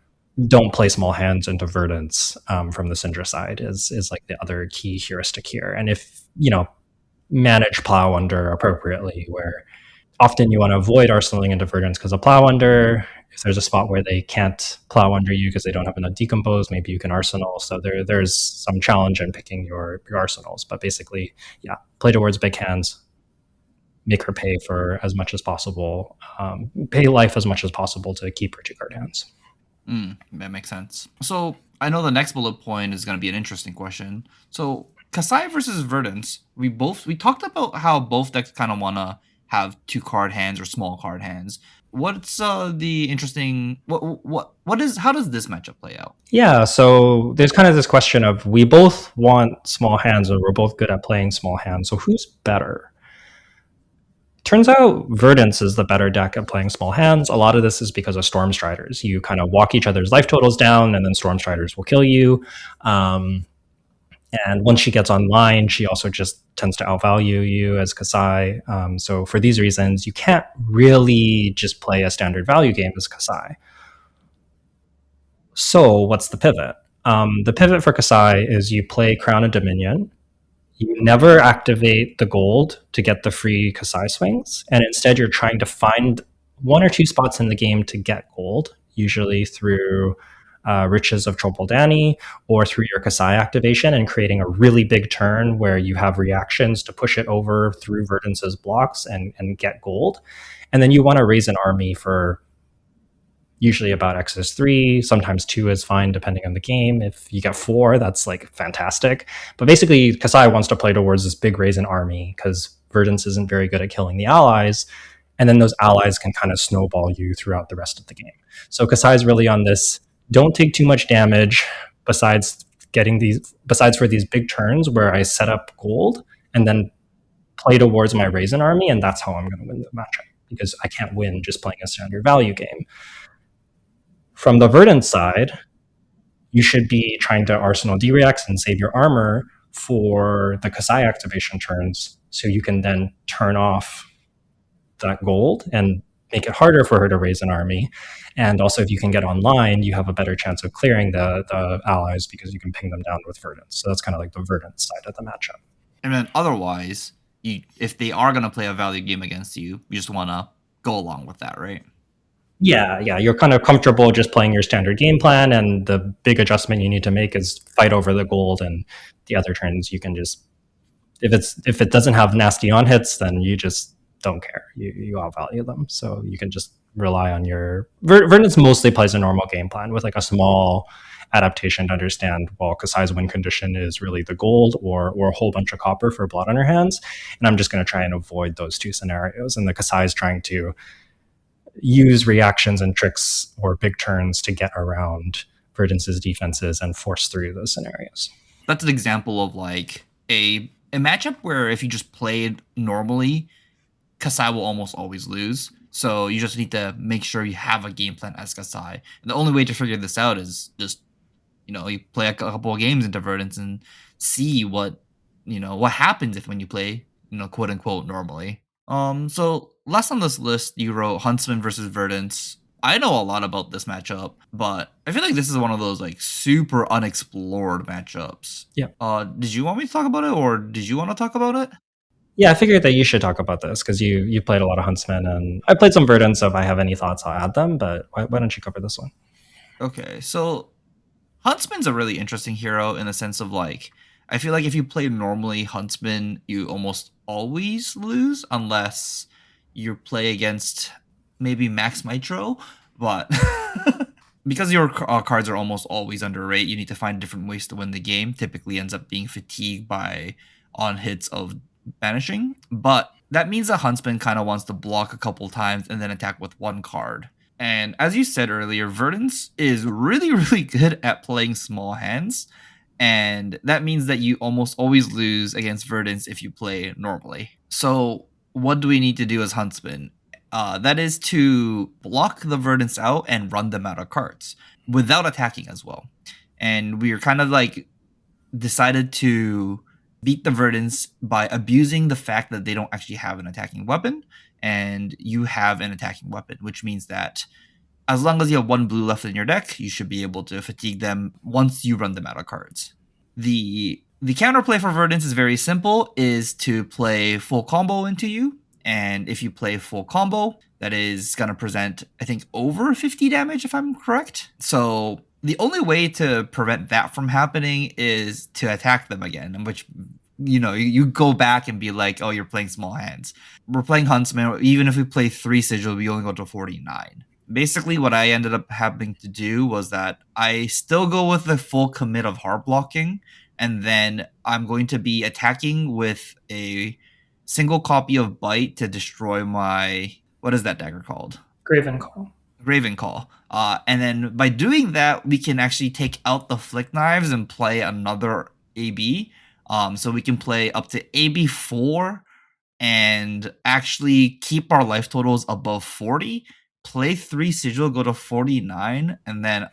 don't play small hands into Verdance from the Syndra side is like the other key heuristic here. And if, manage Plow Under appropriately, where often you want to avoid arsenaling into Verdance because of Plow Under. If there's a spot where they can't plow under you because they don't have enough decompose, maybe you can arsenal. So there's some challenge in picking your arsenals. But basically, yeah, play towards big hands, make her pay for as much as possible, pay life as much as possible to keep her 2-card hands. That makes sense. So I know the next bullet point is going to be an interesting question. So Kasai versus Verdance, we talked about how both decks kind of want to have 2-card hands or small card hands. What's the interesting how does this matchup play out? Yeah, so there's kind of this question of we both want small hands or we're both good at playing small hands, so who's better? Turns out Verdance is the better deck at playing small hands. A lot of this is because of Storm Striders. You kind of walk each other's life totals down and then Storm Striders will kill you. And once she gets online, she also just tends to outvalue you as Kasai. So for these reasons, you can't really just play a standard value game as Kasai. So what's the pivot? The pivot for Kasai is you play Crown of Dominion. You never activate the gold to get the free Kasai swings. And instead, you're trying to find 1 or 2 spots in the game to get gold, usually through Riches of Chopoldani or through your Kasai activation and creating a really big turn where you have reactions to push it over through Verdance's blocks and get gold. And then you want to raise an army for usually about X is 3, sometimes 2 is fine depending on the game. If you get 4, that's like fantastic. But basically, Kasai wants to play towards this big raise in army because Verdance isn't very good at killing the allies. And then those allies can kind of snowball you throughout the rest of the game. So Kasai is really on this don't take too much damage besides for these big turns where I set up gold and then play towards my Raisin army, and that's how I'm going to win the matchup because I can't win just playing a standard value game. From the Verdant side, you should be trying to arsenal D-Reacts and save your armor for the Kasai activation turns so you can then turn off that gold and make it harder for her to raise an army. And also, if you can get online, you have a better chance of clearing the allies because you can ping them down with Verdance. So that's kind of like the Verdance side of the matchup. And then otherwise, if they are going to play a value game against you, you just want to go along with that, right? Yeah. You're kind of comfortable just playing your standard game plan, and the big adjustment you need to make is fight over the gold, and the other turns you can just, if it doesn't have nasty on hits, then you just don't care. You outvalue them. So you can just rely on your Verdance mostly plays a normal game plan with like a small adaptation to understand, well, Kasai's win condition is really the gold or a whole bunch of copper for blood on her hands. And I'm just going to try and avoid those two scenarios. And the Kasai is trying to use reactions and tricks or big turns to get around Verdance's defenses and force through those scenarios. That's an example of like a matchup where if you just played normally, Kasai will almost always lose. So you just need to make sure you have a game plan as Kasai. And the only way to figure this out is just, you play a couple of games into Verdance and see what happens if when you play, quote unquote normally. So last on this list, you wrote Huntsman versus Verdance. I know a lot about this matchup, but I feel like this is one of those like super unexplored matchups. Yeah. Did you want me to talk about it, or did you want to talk about it? Yeah, I figured that you should talk about this because you played a lot of Huntsman and I played some Verdant, so if I have any thoughts, I'll add them. But why don't you cover this one? Okay, so Huntsman's a really interesting hero in the sense of like, I feel like if you play normally Huntsman, you almost always lose unless you play against maybe Max Mitro, but because your cards are almost always under rate, you need to find different ways to win the game. Typically ends up being fatigued by on hits of banishing, but that means that Huntsman kind of wants to block a couple times and then attack with one card. And as you said earlier, Verdance is really, really good at playing small hands. And that means that you almost always lose against Verdance if you play normally. So what do we need to do as Huntsman? That is to block the Verdance out and run them out of cards without attacking as well. And we are kind of like decided to beat the Verdance by abusing the fact that they don't actually have an attacking weapon and you have an attacking weapon, which means that as long as you have one blue left in your deck, you should be able to fatigue them once you run them out of cards. The counterplay for Verdance is very simple, is to play full combo into you. And if you play full combo, that is going to present, I think, over 50 damage, if I'm correct. So the only way to prevent that from happening is to attack them again, which, you go back and be like, oh, you're playing small hands. We're playing Huntsman. Even if we play 3 sigil, we only go to 49. Basically, what I ended up having to do was that I still go with the full commit of hard blocking, and then I'm going to be attacking with a single copy of Bite to destroy my... What is that dagger called? Graven Call. Graven Call. And then by doing that, we can actually take out the Flick Knives and play another AB. So we can play up to AB4 and actually keep our life totals above 40. Play 3 sigil, go to 49, and then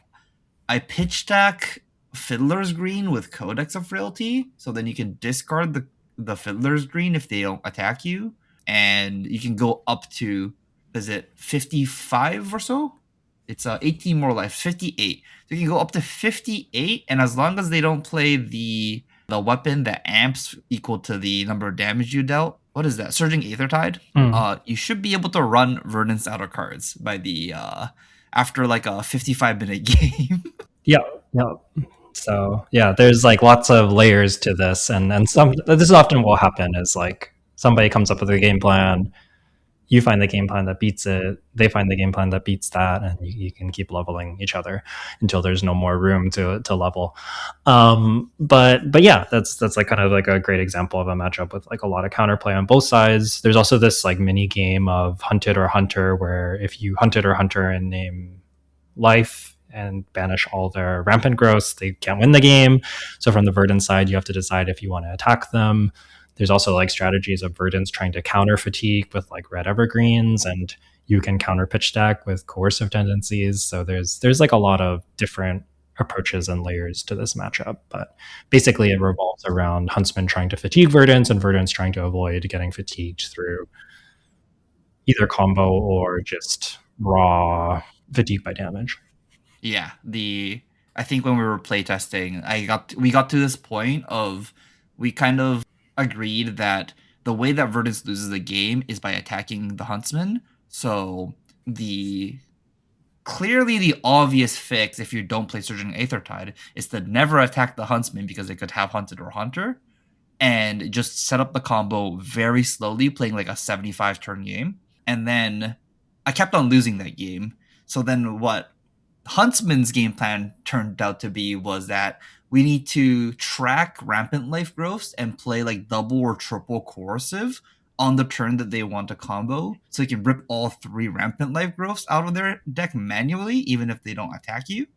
I pitch stack Fiddler's Green with Codex of Frailty, so then you can discard the Fiddler's Green if they don't attack you, and you can go up to, is it 55 or so? It's 18 more life, 58. So you can go up to 58, and as long as they don't play the weapon that amps equal to the number of damage you dealt, what is that? Surging Aethertide? You should be able to run Verdance out of cards by the after like a 55-minute game. Yeah. So yeah, there's like lots of layers to this, and some this is often what will happen is like somebody comes up with a game plan, you find the game plan that beats it, they find the game plan that beats that, and you can keep leveling each other until there's no more room to level. But yeah, that's like kind of like a great example of a matchup with like a lot of counterplay on both sides. There's also this like mini game of Hunted or Hunter, where if you Hunted or Hunter and name life and banish all their rampant growths, they can't win the game. So from the Verdant side, you have to decide if you want to attack them. There's also like strategies of Verdance trying to counter fatigue with like red evergreens, and you can counter pitch stack with coercive tendencies. So there's like a lot of different approaches and layers to this matchup. But basically it revolves around Huntsman trying to fatigue Verdance and Verdance trying to avoid getting fatigued through either combo or just raw fatigue by damage. Yeah, I think when we were playtesting, we got to this point of we kind of agreed that the way that Verdance loses the game is by attacking the Huntsman. So clearly the obvious fix if you don't play Surging Aethertide is to never attack the Huntsman because they could have Hunted or Hunter, and just set up the combo very slowly, playing like a 75 turn game. And then I kept on losing that game. So then what Huntsman's game plan turned out to be was that we need to track rampant life growths and play like double or triple coercive on the turn that they want to combo, so you can rip all three rampant life growths out of their deck manually, even if they don't attack you.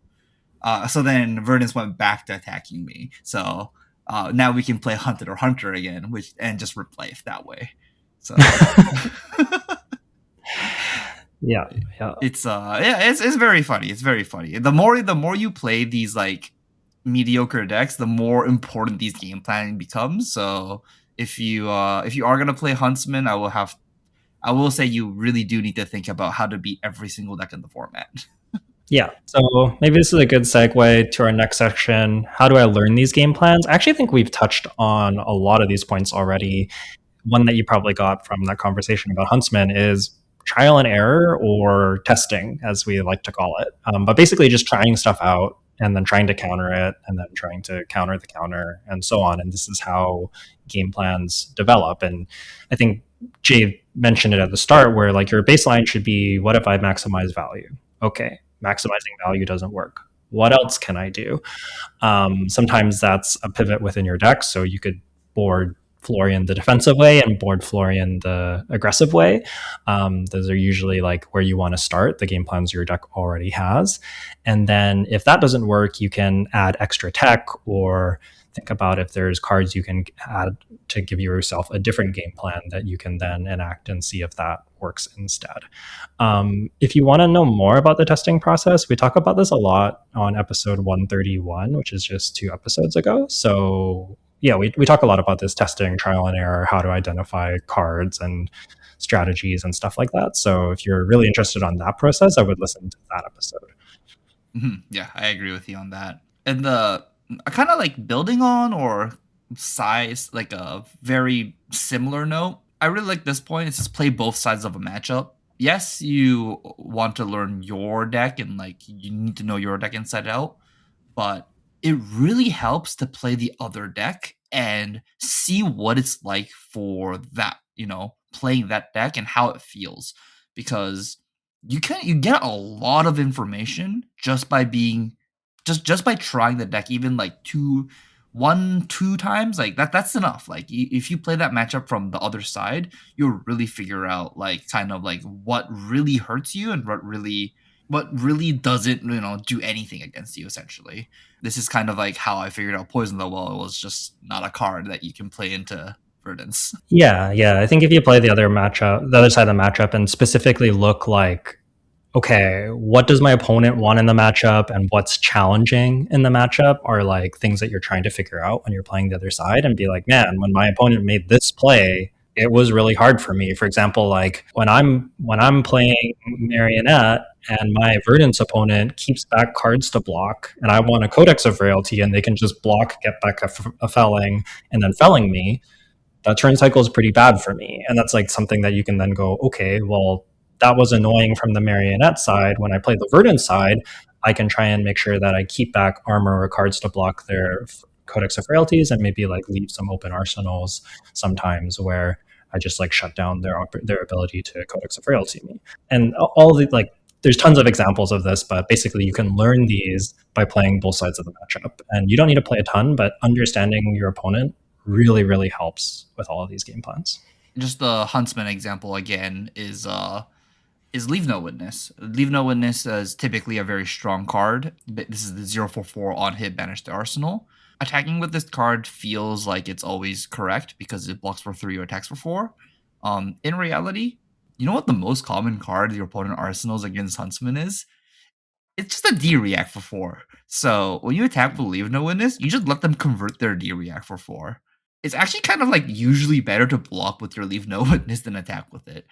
So then Verdance went back to attacking me. So now we can play Hunted or Hunter again, which and just rip life that way. So Yeah, yeah. it's very funny. It's very funny. The more you play these like mediocre decks, the more important these game planning becomes. So if you are gonna play Huntsman, I will say you really do need to think about how to beat every single deck in the format. Yeah. So maybe this is a good segue to our next section. How do I learn these game plans? I actually think we've touched on a lot of these points already. One that you probably got from that conversation about Huntsman is trial and error, or testing, as we like to call it. But basically, just trying stuff out and then trying to counter it and then trying to counter the counter and so on. And this is how game plans develop. And I think Jay mentioned it at the start, where like your baseline should be, what if I maximize value? Okay, maximizing value doesn't work. What else can I do? Sometimes that's a pivot within your deck. So you could board Florian the defensive way and board Florian the aggressive way. Those are usually like where you want to start the game plans your deck already has. And then if that doesn't work, you can add extra tech, or think about if there's cards you can add to give yourself a different game plan that you can then enact and see if that works instead. If you want to know more about the testing process, we talk about this a lot on episode 131, which is just 2 episodes ago. So yeah, we talk a lot about this testing, trial and error, how to identify cards and strategies and stuff like that. So if you're really interested on that process, I would listen to that episode. Yeah, I agree with you on that. And the kind of like building on or size, like a very similar note, I really like this point. It's just play both sides of a matchup. Yes, you want to learn your deck and like you need to know your deck inside out, but it really helps to play the other deck and see what it's like for that, playing that deck and how it feels. Because you get a lot of information just by being just by trying the deck, even like two times, like that's enough. Like if you play that matchup from the other side, you'll really figure out like kind of like what really hurts you and what really doesn't do anything against you. Essentially, this is kind of like how I figured out Poison the Well. It was just not a card that you can play into Verdance. Yeah. I think if you play the other side of the matchup, and specifically look like, okay, what does my opponent want in the matchup and what's challenging in the matchup, are like things that you're trying to figure out when you're playing the other side, and be like, man, when my opponent made this play, it was really hard for me. For example, like when I'm playing Marionette and my Verdance opponent keeps back cards to block, and I want a Codex of Frailty, and they can just block, get back a felling, and then felling me, that turn cycle is pretty bad for me. And that's like something that you can then go, okay, well, that was annoying from the Marionette side. When I play the Verdant side, I can try and make sure that I keep back armor or cards to block their Codex of Frailties, and maybe like leave some open arsenals sometimes where I just like shut down their ability to Codex of Frailty me. And all the like, there's tons of examples of this, but basically you can learn these by playing both sides of the matchup. And you don't need to play a ton, but understanding your opponent really, really helps with all of these game plans. Just the Huntsman example again is Leave No Witness. Leave No Witness is typically a very strong card. This is the 0/4 on hit banish to arsenal. Attacking with this card feels like it's always correct because it blocks for 3 or attacks for 4. In reality, you know what the most common card your opponent arsenals against Huntsman is? It's just a D react for 4. So when you attack with Leave No Witness, you just let them convert their D react for 4. It's actually kind of like usually better to block with your Leave No Witness than attack with it.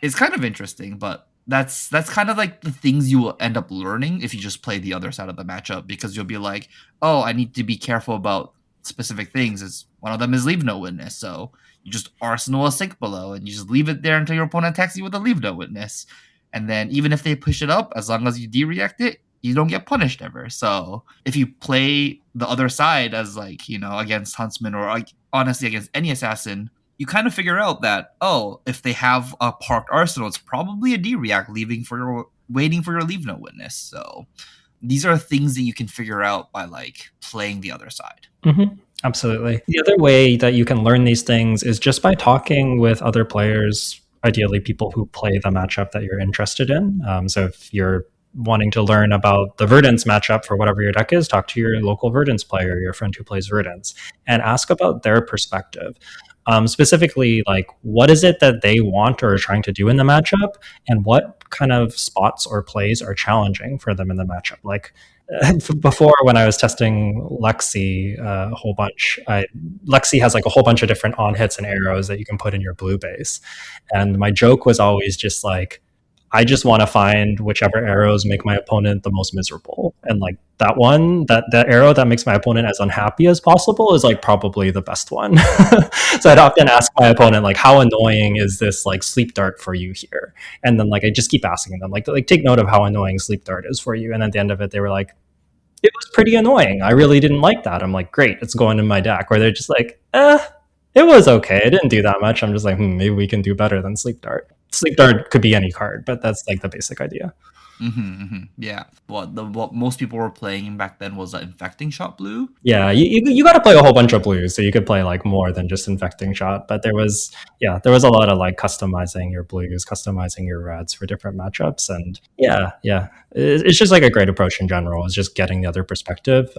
It's kind of interesting, but that's kind of like the things you will end up learning if you just play the other side of the matchup, because you'll be like, oh, I need to be careful about specific things. It's one of them is Leave No Witness, so you just arsenal a Sink Below and you just leave it there until your opponent attacks you with a Leave No Witness. And then even if they push it up, as long as you de-react it, you don't get punished ever. So if you play the other side as like, against Huntsman, or like honestly against any assassin, you kind of figure out that, oh, if they have a parked arsenal, it's probably a D-react waiting for your Leave No Witness. So these are things that you can figure out by like playing the other side. Mm-hmm. Absolutely. The other way that you can learn these things is just by talking with other players, ideally people who play the matchup that you're interested in. So if you're wanting to learn about the Verdance matchup for whatever your deck is, talk to your local Verdance player, your friend who plays Verdance, and ask about their perspective. Specifically, like what is it that they want or are trying to do in the matchup, and what kind of spots or plays are challenging for them in the matchup. Like before, when I was testing Lexi a whole bunch, Lexi has like a whole bunch of different on hits and arrows that you can put in your blue base, and my joke was always just like, I just want to find whichever arrows make my opponent the most miserable. And like that arrow that makes my opponent as unhappy as possible is like probably the best one. So I'd often ask my opponent, like, how annoying is this like sleep dart for you here? And then like I just keep asking them, like take note of how annoying sleep dart is for you. And at the end of it, they were like, it was pretty annoying. I really didn't like that. I'm like, great, it's going in my deck. Or they're just like, it was okay. It didn't do that much. I'm just like, maybe we can do better than Sleep Dart. Sleep Dart could be any card, but that's like the basic idea. Yeah. What most people were playing back then was infecting shot blue. Yeah, you got to play a whole bunch of blues, so you could play like more than just infecting shot. But there was a lot of like customizing your blues, customizing your reds for different matchups, and it's just like a great approach in general. Is just getting the other perspective.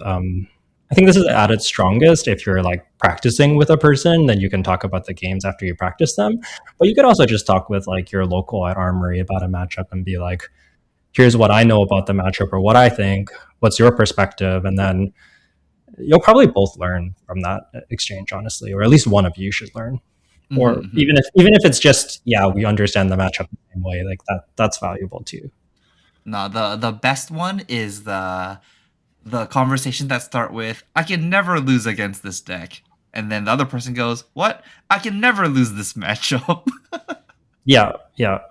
I think this is at its strongest if you're like practicing with a person, then you can talk about the games after you practice them. But you could also just talk with like your local at Armory about a matchup and be like, here's what I know about the matchup or what I think. What's your perspective? And then you'll probably both learn from that exchange, honestly, or at least one of you should learn. Or even if it's just, we understand the matchup the same way, like that's valuable too. No, the best one is the conversations that start with, I can never lose against this deck. And then the other person goes, what? I can never lose this matchup. Yeah.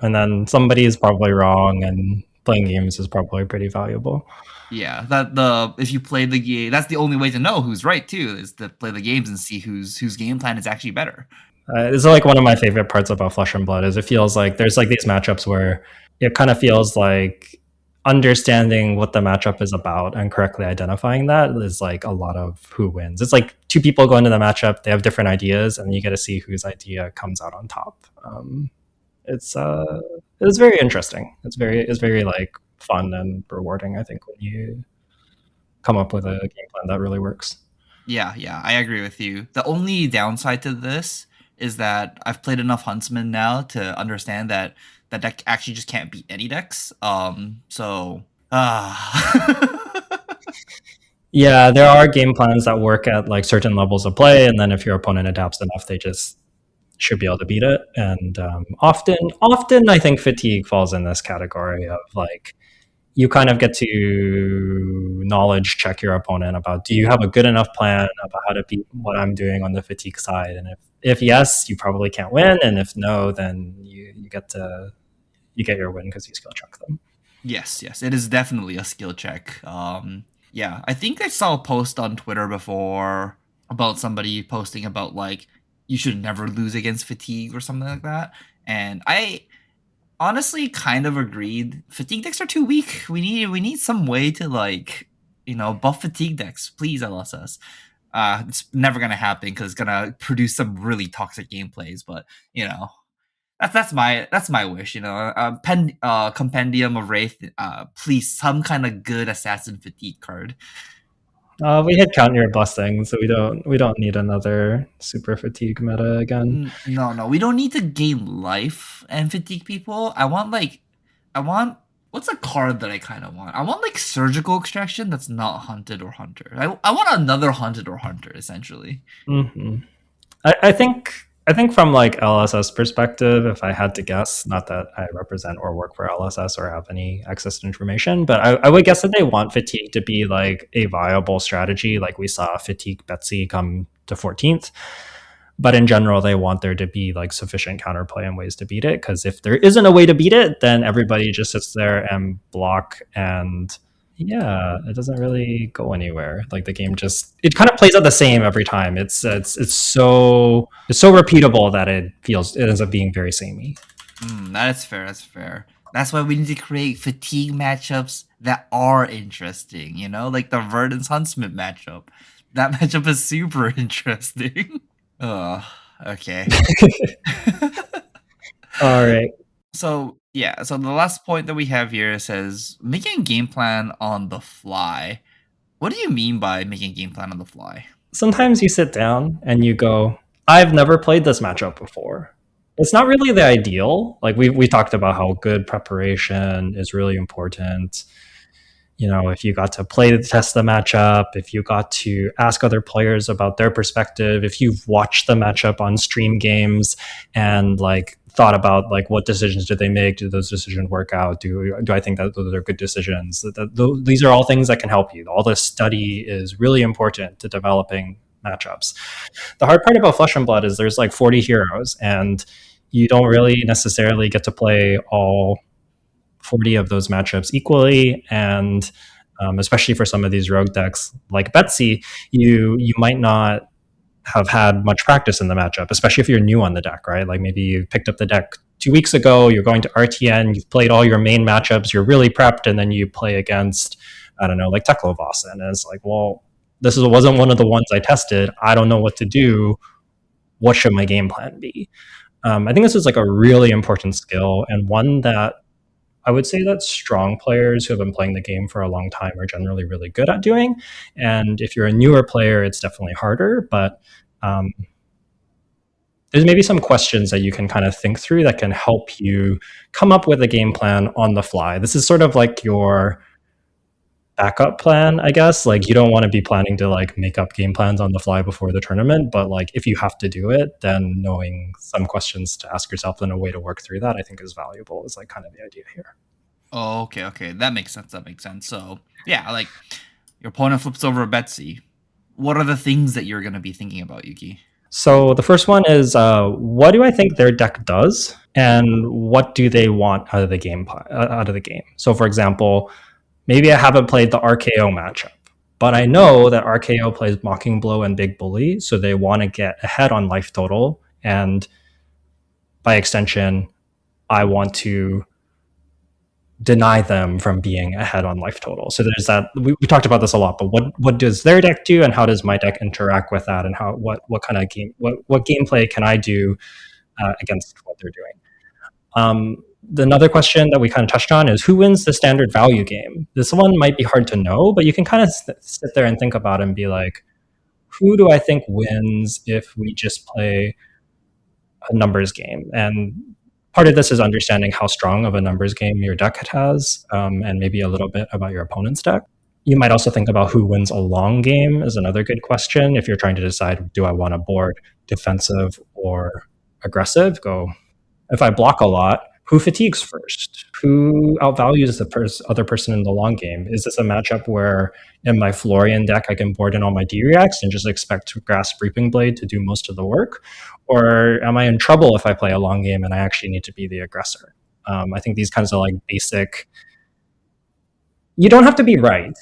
And then somebody is probably wrong, and playing games is probably pretty valuable. Yeah, if you play the game, that's the only way to know who's right too, is to play the games and see whose game plan is actually better. It's like one of my favorite parts about Flesh and Blood is it feels like there's like these matchups where it kind of feels like understanding what the matchup is about and correctly identifying that is like a lot of who wins. It's like two people go into the matchup, they have different ideas, and you get to see whose idea comes out on top. It's very interesting. It's very like fun and rewarding, I think, when you come up with a game plan that really works. Yeah, I agree with you. The only downside to this is that I've played enough Huntsman now to understand that that deck actually just can't beat any decks. Yeah, there are game plans that work at like certain levels of play, and then if your opponent adapts enough, they just should be able to beat it. And often, I think fatigue falls in this category of like you kind of get to knowledge check your opponent about, do you have a good enough plan about how to beat what I'm doing on the fatigue side? And if yes, you probably can't win, and if no, then you get your win because you skill check them. Yes, it is definitely a skill check. Yeah, I think I saw a post on Twitter before about somebody posting about like you should never lose against fatigue or something like that, and I honestly kind of agreed. Fatigue decks are too weak. We need some way to like buff fatigue decks, please, LSS. It's never gonna happen because it's gonna produce some really toxic gameplays. But that's my wish. Compendium of Wraith. Please, some kind of good assassin fatigue card. We hit count your blessings, so we don't need another super fatigue meta again. No, we don't need to gain life and fatigue people. I want what's a card that I kind of want? I want like surgical extraction that's not hunted or hunter. I want another hunted or hunter essentially. Mm-hmm. I think from like LSS perspective, if I had to guess, not that I represent or work for LSS or have any access to information, but I would guess that they want fatigue to be like a viable strategy. Like we saw fatigue Betsy come to 14th. But in general, they want there to be like sufficient counterplay and ways to beat it. Because if there isn't a way to beat it, then everybody just sits there and block, and it doesn't really go anywhere. Like the game it kind of plays out the same every time. It's so repeatable that it ends up being very samey. That is fair. That's why we need to create fatigue matchups that are interesting, you know, like the Verdance Huntsman matchup. That matchup is super interesting. Oh, okay. All right. So yeah, so the last point that we have here says making a game plan on the fly. What do you mean by making a game plan on the fly? Sometimes you sit down and you go, I've never played this matchup before. It's not really the ideal. Like we talked about how good preparation is really important. You know, if you got to play to test the matchup, if you got to ask other players about their perspective, if you've watched the matchup on stream games and like thought about like what decisions did they make, did those decisions work out, do I think that those are good decisions, these are all things that can help you. All this study is really important to developing matchups. The hard part about Flesh and Blood is there's like 40 heroes and you don't really necessarily get to play all 40 of those matchups equally. And especially for some of these rogue decks like Betsy, you might not have had much practice in the matchup, especially if you're new on the deck, right? Like maybe you picked up the deck 2 weeks ago, you're going to RTN, you've played all your main matchups, you're really prepped, and then you play against, I don't know, like Teklovossen. And it's like, well, wasn't one of the ones I tested. I don't know what to do. What should my game plan be? I think this is like a really important skill and one that I would say that strong players who have been playing the game for a long time are generally really good at doing. And if you're a newer player, it's definitely harder. But um, there's maybe some questions that you can kind of think through that can help you come up with a game plan on the fly. This is sort of like your backup plan, I guess. Like you don't want to be planning to like make up game plans on the fly before the tournament, but like if you have to do it, then knowing some questions to ask yourself and a way to work through that, I think is valuable. Is like kind of the idea here. Oh, okay, okay. That makes sense. That makes sense. So, yeah, like your opponent flips over a Betsy. What are the things that you're going to be thinking about, Yuki? So the first one is what do I think their deck does, and what do they want out of the game? Out of the game. So, for example, maybe I haven't played the RKO matchup, but I know that RKO plays Mocking Blow and Big Bully, so they want to get ahead on life total, and by extension, I want to deny them from being ahead on life total. So there's that. We talked about this a lot, but what does their deck do, and how does my deck interact with that, and how what kind of what gameplay can I do against what they're doing? Another question that we kind of touched on is who wins the standard value game. This one might be hard to know, but you can kind of sit there and think about it and be like, who do I think wins if we just play a numbers game? And part of this is understanding how strong of a numbers game your deck has, and maybe a little bit about your opponent's deck. You might also think about who wins a long game is another good question. If you're trying to decide, do I want to board defensive or aggressive? Go, if I block a lot, who fatigues first? Who outvalues the other person in the long game? Is this a matchup where in my Florian deck I can board in all my D-Reacts and just expect Grasp Reaping Blade to do most of the work? Or am I in trouble if I play a long game and I actually need to be the aggressor? I think these kinds of like basic, you don't have to be right,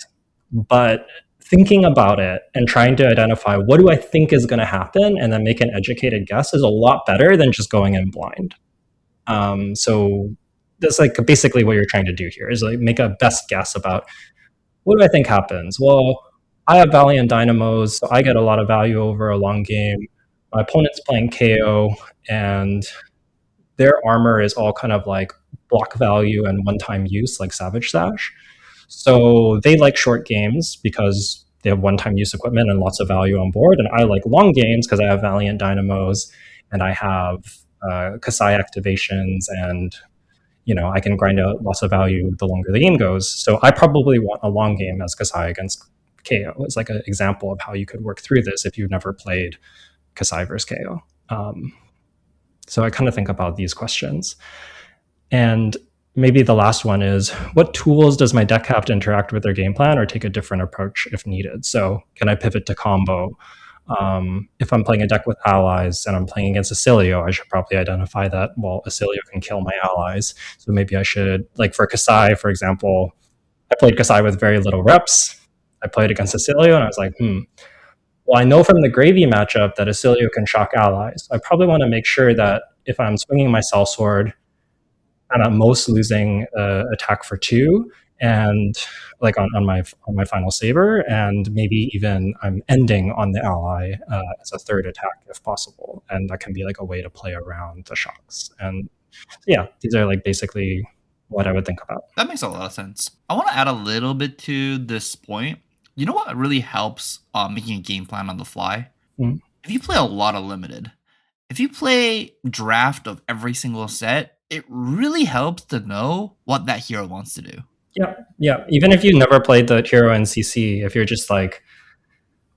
but thinking about it and trying to identify what do I think is going to happen and then make an educated guess is a lot better than just going in blind. So that's like basically what you're trying to do here is like make a best guess about what do I think happens. Well, I have Valiant Dynamos, so I get a lot of value over a long game. My opponent's playing KO, and their armor is all kind of like block value and one-time use, like Savage Sash. So they like short games because they have one-time use equipment and lots of value on board, and I like long games because I have Valiant Dynamos and I have Kasai activations, and I can grind out lots of value the longer the game goes. So I probably want a long game as Kasai against KO. It's like an example of how you could work through this if you've never played Kasai versus KO. So I kind of think about these questions. And maybe the last one is, what tools does my deck have to interact with their game plan or take a different approach if needed? So can I pivot to combo? If I'm playing a deck with allies and I'm playing against Acilio, I should probably identify that, well, Acilio can kill my allies. So maybe I should, like for Kasai, for example, I played Kasai with very little reps. I played against Acilio and I was like, well, I know from the Gravy matchup that Acilio can shock allies. I probably want to make sure that if I'm swinging my Sellsword, I'm at most losing attack for two, and like on my final saber, and maybe even I'm ending on the ally as a third attack if possible, and that can be like a way to play around the shocks. And yeah, these are like basically what I would think about. That makes a lot of sense. I want to add a little bit to this point. You know what really helps making a game plan on the fly? Mm. If you play a lot of limited, if you play draft of every single set, it really helps to know what that hero wants to do. Yeah, yeah. Even if you never played the hero in CC, if you're just like,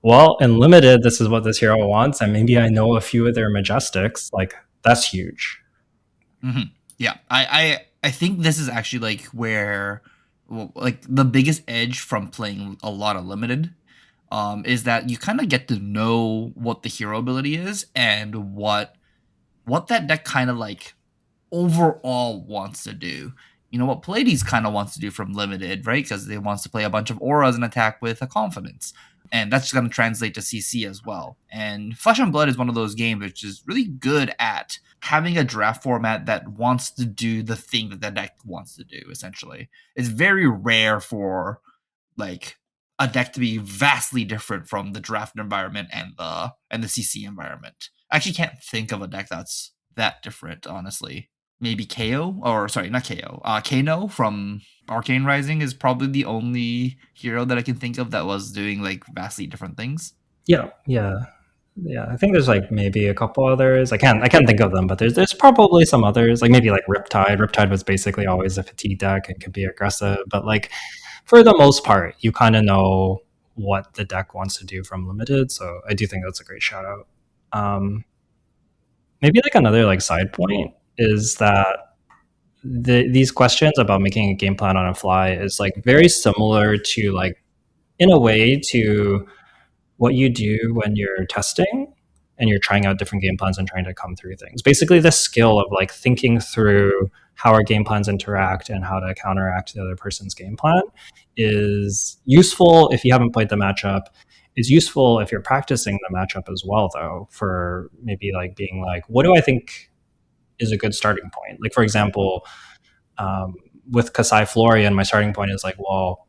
well, in limited, this is what this hero wants, and maybe I know a few of their majestics, like that's huge. Mm-hmm. Yeah, I think this is actually like where, well, like the biggest edge from playing a lot of limited, is that you kind of get to know what the hero ability is and what that deck kind of like overall wants to do. You know what Pallades kind of wants to do from limited, right? Because they wants to play a bunch of auras and attack with a confidence, and that's going to translate to CC as well. And Flesh and Blood is one of those games which is really good at having a draft format that wants to do the thing that the deck wants to do. Essentially, it's very rare for like a deck to be vastly different from the draft environment and the CC environment. I actually can't think of a deck that's that different, honestly. Maybe KO, or sorry, not KO. Kano from Arcane Rising is probably the only hero that I can think of that was doing like vastly different things. Yeah, yeah, yeah. I think there's like maybe a couple others. I can't think of them, but there's probably some others. Like maybe like Riptide. Riptide was basically always a fatigue deck and could be aggressive, but like for the most part, you kind of know what the deck wants to do from limited. So I do think that's a great shout out. Maybe like another like side point is that these questions about making a game plan on a fly is like very similar to like in a way to what you do when you're testing and you're trying out different game plans and trying to come through things. Basically, the skill of like thinking through how our game plans interact and how to counteract the other person's game plan is useful if you haven't played the matchup. Is useful if you're practicing the matchup as well, though, for maybe like being like, what do I think is a good starting point? Like, for example, with Kasai Florian, my starting point is like, well,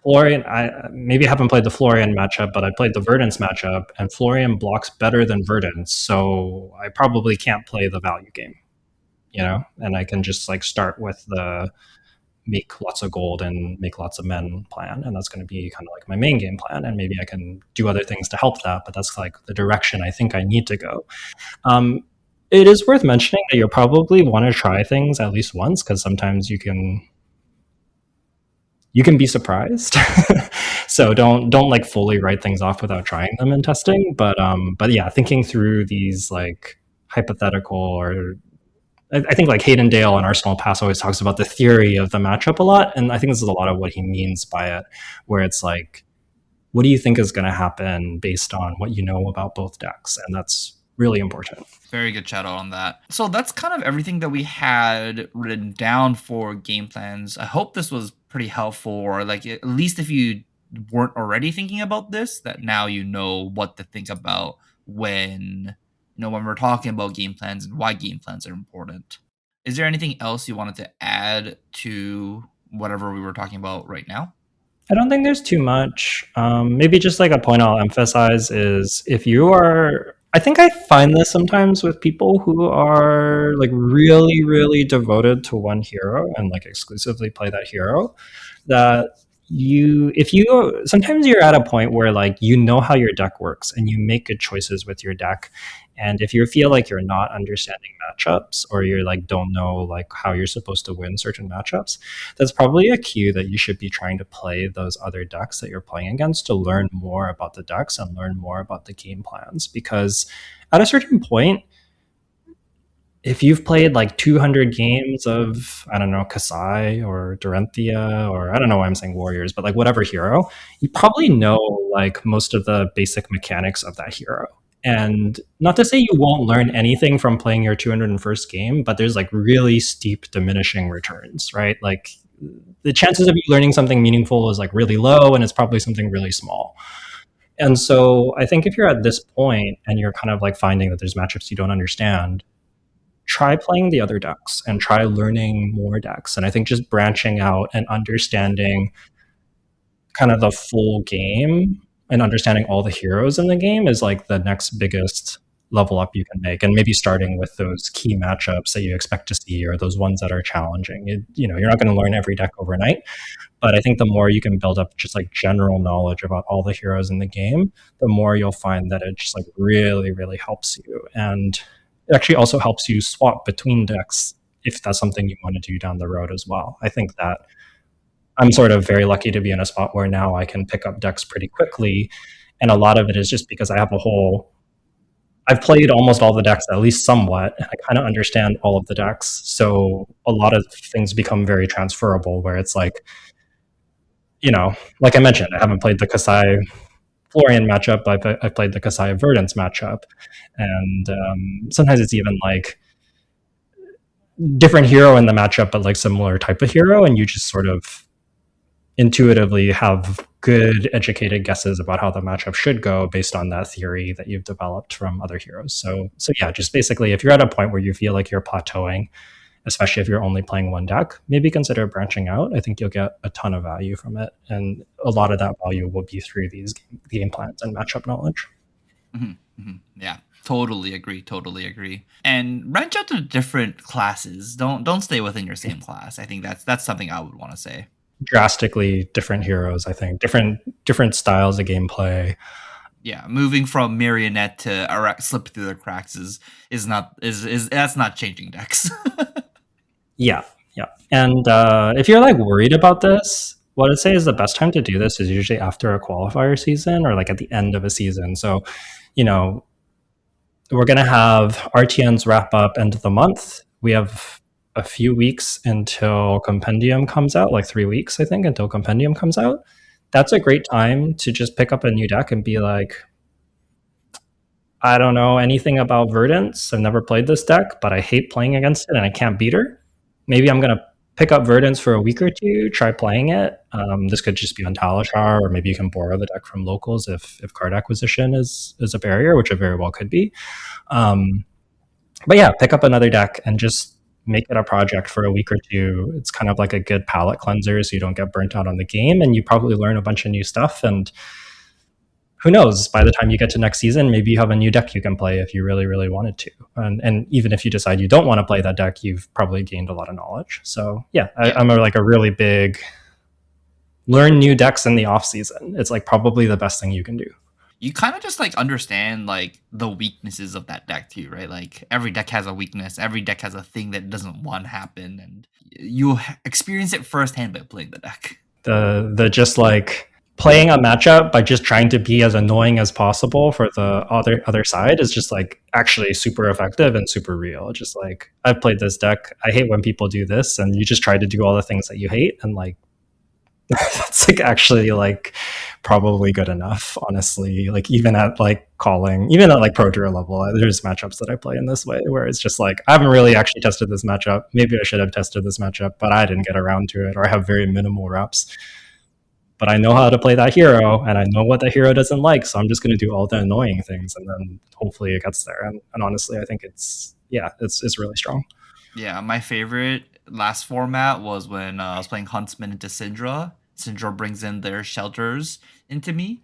Florian, I maybe haven't played the Florian matchup, but I played the Verdance matchup, and Florian blocks better than Verdance, so I probably can't play the value game, you know? And I can just like start with the make lots of gold and make lots of men plan, and that's going to be kind of like my main game plan, and maybe I can do other things to help that, but that's like the direction I think I need to go. It is worth mentioning that you'll probably want to try things at least once, because sometimes you can be surprised. So don't like fully write things off without trying them and testing. But yeah, thinking through these like hypothetical, or I think like Hayden Dale on Arsenal Pass always talks about the theory of the matchup a lot, and I think this is a lot of what he means by it, where it's like, what do you think is going to happen based on what you know about both decks, and that's really important. Very good shout out on that. So that's kind of everything that we had written down for game plans. I hope this was pretty helpful, or like at least if you weren't already thinking about this, that now you know what to think about when when we're talking about game plans and why game plans are important. Is there anything else you wanted to add to whatever we were talking about right now? I don't think there's too much. Maybe just like a point I'll emphasize is if you are, I think I find this sometimes with people who are like really, really devoted to one hero and like exclusively play that hero, that if you, sometimes you're at a point where like you know how your deck works and you make good choices with your deck. And if you feel like you're not understanding matchups, or you're like don't know like how you're supposed to win certain matchups, that's probably a cue that you should be trying to play those other decks that you're playing against to learn more about the decks and learn more about the game plans. Because at a certain point, if you've played like 200 games of, I don't know, Kasai or Dorenthia, or I don't know why I'm saying Warriors, but like whatever hero, you probably know like most of the basic mechanics of that hero. And not to say you won't learn anything from playing your 201st game, but there's like really steep diminishing returns, right? Like the chances of you learning something meaningful is like really low, and it's probably something really small. And so I think if you're at this point and you're kind of like finding that there's matchups you don't understand, try playing the other decks and try learning more decks. And I think just branching out and understanding kind of the full game and understanding all the heroes in the game is like the next biggest level up you can make, and maybe starting with those key matchups that you expect to see or those ones that are challenging. You're not going to learn every deck overnight, but I think the more you can build up just like general knowledge about all the heroes in the game, the more you'll find that it just like really, really helps you. And it actually also helps you swap between decks if that's something you want to do down the road as well. I think that I'm sort of very lucky to be in a spot where now I can pick up decks pretty quickly. And a lot of it is just because I've played almost all the decks at least somewhat, and I kind of understand all of the decks. So a lot of things become very transferable where it's like, like I mentioned, I haven't played the Kasai Florian matchup, but I've played the Kasai Verdance matchup. And sometimes it's even like different hero in the matchup, but like similar type of hero. And you just sort of intuitively have good educated guesses about how the matchup should go based on that theory that you've developed from other heroes. So yeah, just basically if you're at a point where you feel like you're plateauing, especially if you're only playing one deck, maybe consider branching out. I think you'll get a ton of value from it, and a lot of that value will be through these game plans and matchup knowledge. Yeah, totally agree. Totally agree. And branch out to different classes. Don't stay within your same class. I think that's something I would want to say. Drastically different heroes, I think, different styles of gameplay. Yeah, moving from marionette to slip through the cracks is not is that's not changing decks. Yeah. And if you're like worried about this, what I'd say is the best time to do this is usually after a qualifier season or like at the end of a season. So, we're going to have RTNs wrap up end of the month. We have a few weeks until Compendium comes out, like 3 weeks, I think, until Compendium comes out. That's a great time to just pick up a new deck and be like, I don't know anything about Verdance. I've never played this deck, but I hate playing against it and I can't beat her. Maybe I'm going to pick up Verdance for a week or two, try playing it. This could just be on Talishar, or maybe you can borrow the deck from locals if card acquisition is a barrier, which it very well could be. But yeah, pick up another deck and just make it a project for a week or two. It's kind of like a good palate cleanser so you don't get burnt out on the game, and you probably learn a bunch of new stuff. And who knows, by the time you get to next season, maybe you have a new deck you can play if you really, really wanted to. And even if you decide you don't want to play that deck, you've probably gained a lot of knowledge. So yeah, I'm like a really big learn new decks in the off season. It's like probably the best thing you can do. You kind of just like understand like the weaknesses of that deck too, right? Like every deck has a weakness, every deck has a thing that doesn't want to happen, and you experience it firsthand by playing the deck. The just like playing a matchup by just trying to be as annoying as possible for the other side is just like actually super effective and super real. Just like, I've played this deck, I hate when people do this, and you just try to do all the things that you hate, and like that's like actually like probably good enough, honestly. Like even at like pro tour level, there's matchups that I play in this way where it's just like, I haven't really actually tested this matchup, maybe I should have tested this matchup, but I didn't get around to it, or I have very minimal reps, but I know how to play that hero and I know what the hero doesn't like, so I'm just going to do all the annoying things, and then hopefully it gets there. And honestly, I think it's really strong. Yeah, my favorite last format was when I was playing Huntsman into Syndra. Syndra brings in their shelters into me,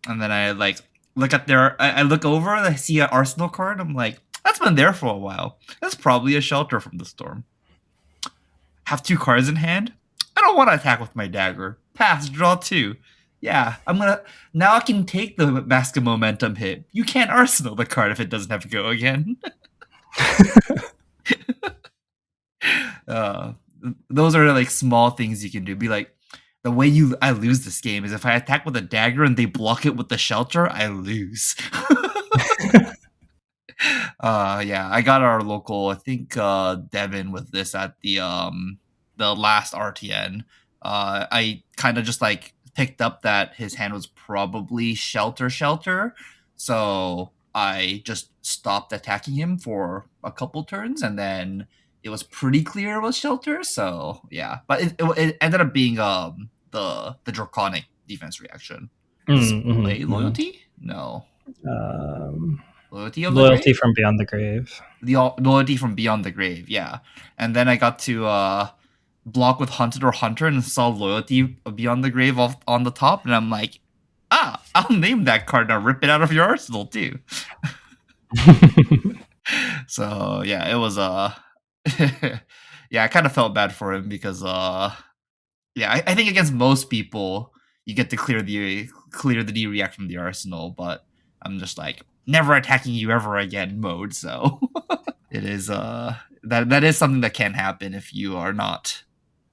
and then I like look at I look over and I see an Arsenal card. I'm like, that's been there for a while. That's probably a shelter from the storm. Have 2 cards in hand. I don't want to attack with my dagger. Pass, draw 2. Yeah, now I can take the basket momentum hit. You can't Arsenal the card if it doesn't have to go again. Those are like small things you can do. Be like, the way I lose this game is if I attack with a dagger and they block it with the shelter, I lose. Yeah, I got our local, I think Devin with this at the last RTN. I kind of just like picked up that his hand was probably shelter, so I just stopped attacking him for a couple turns, and then it was pretty clear it was shelter. So yeah, but it ended up being the draconic defense reaction. Display loyalty? No. Loyalty of the Grave? Loyalty from Beyond the Grave. The Loyalty from Beyond the Grave, yeah. And then I got to block with Hunted or Hunter and saw Loyalty Beyond the Grave on the top, and I'm like, I'll name that card now, rip it out of your arsenal too. So yeah, it was yeah, I kind of felt bad for him because yeah, I think against most people you get to clear the D react from the arsenal, but I'm just like never attacking you ever again mode, so it is that is something that can happen if you are not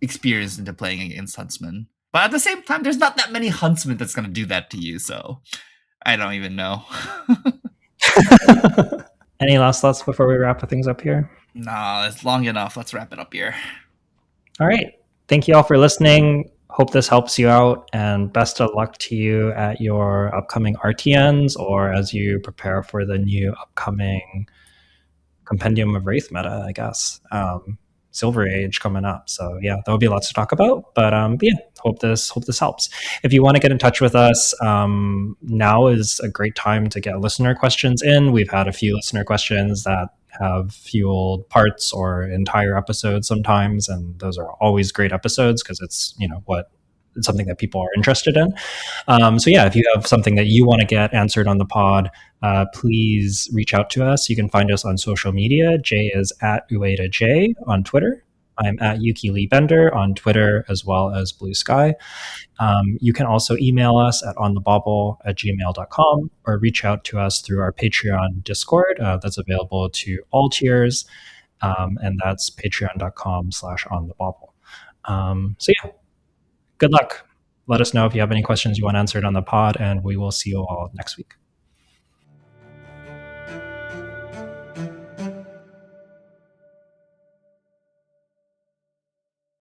experienced into playing against huntsmen. But at the same time, there's not that many huntsmen that's gonna do that to you, so I don't even know. Any last thoughts before we wrap things up here? Nah, it's long enough. Let's wrap it up here. All right. Thank you all for listening. Hope this helps you out, and best of luck to you at your upcoming RTNs or as you prepare for the new upcoming Compendium of Wraith meta, I guess. Silver Age coming up. So yeah, there'll be lots to talk about. But yeah, hope this helps. If you want to get in touch with us, now is a great time to get listener questions in. We've had a few listener questions that have fueled parts or entire episodes sometimes, and those are always great episodes because it's it's something that people are interested in. So yeah, if you have something that you want to get answered on the pod, please reach out to us. You can find us on social media. Jay is at UedaJ on Twitter. I'm at Yuki Lee Bender on Twitter as well as Blue Sky. You can also email us at onthebobble@gmail.com or reach out to us through our Patreon Discord. That's available to all tiers, and that's patreon.com/onthebobble. So yeah, good luck. Let us know if you have any questions you want answered on the pod, and we will see you all next week.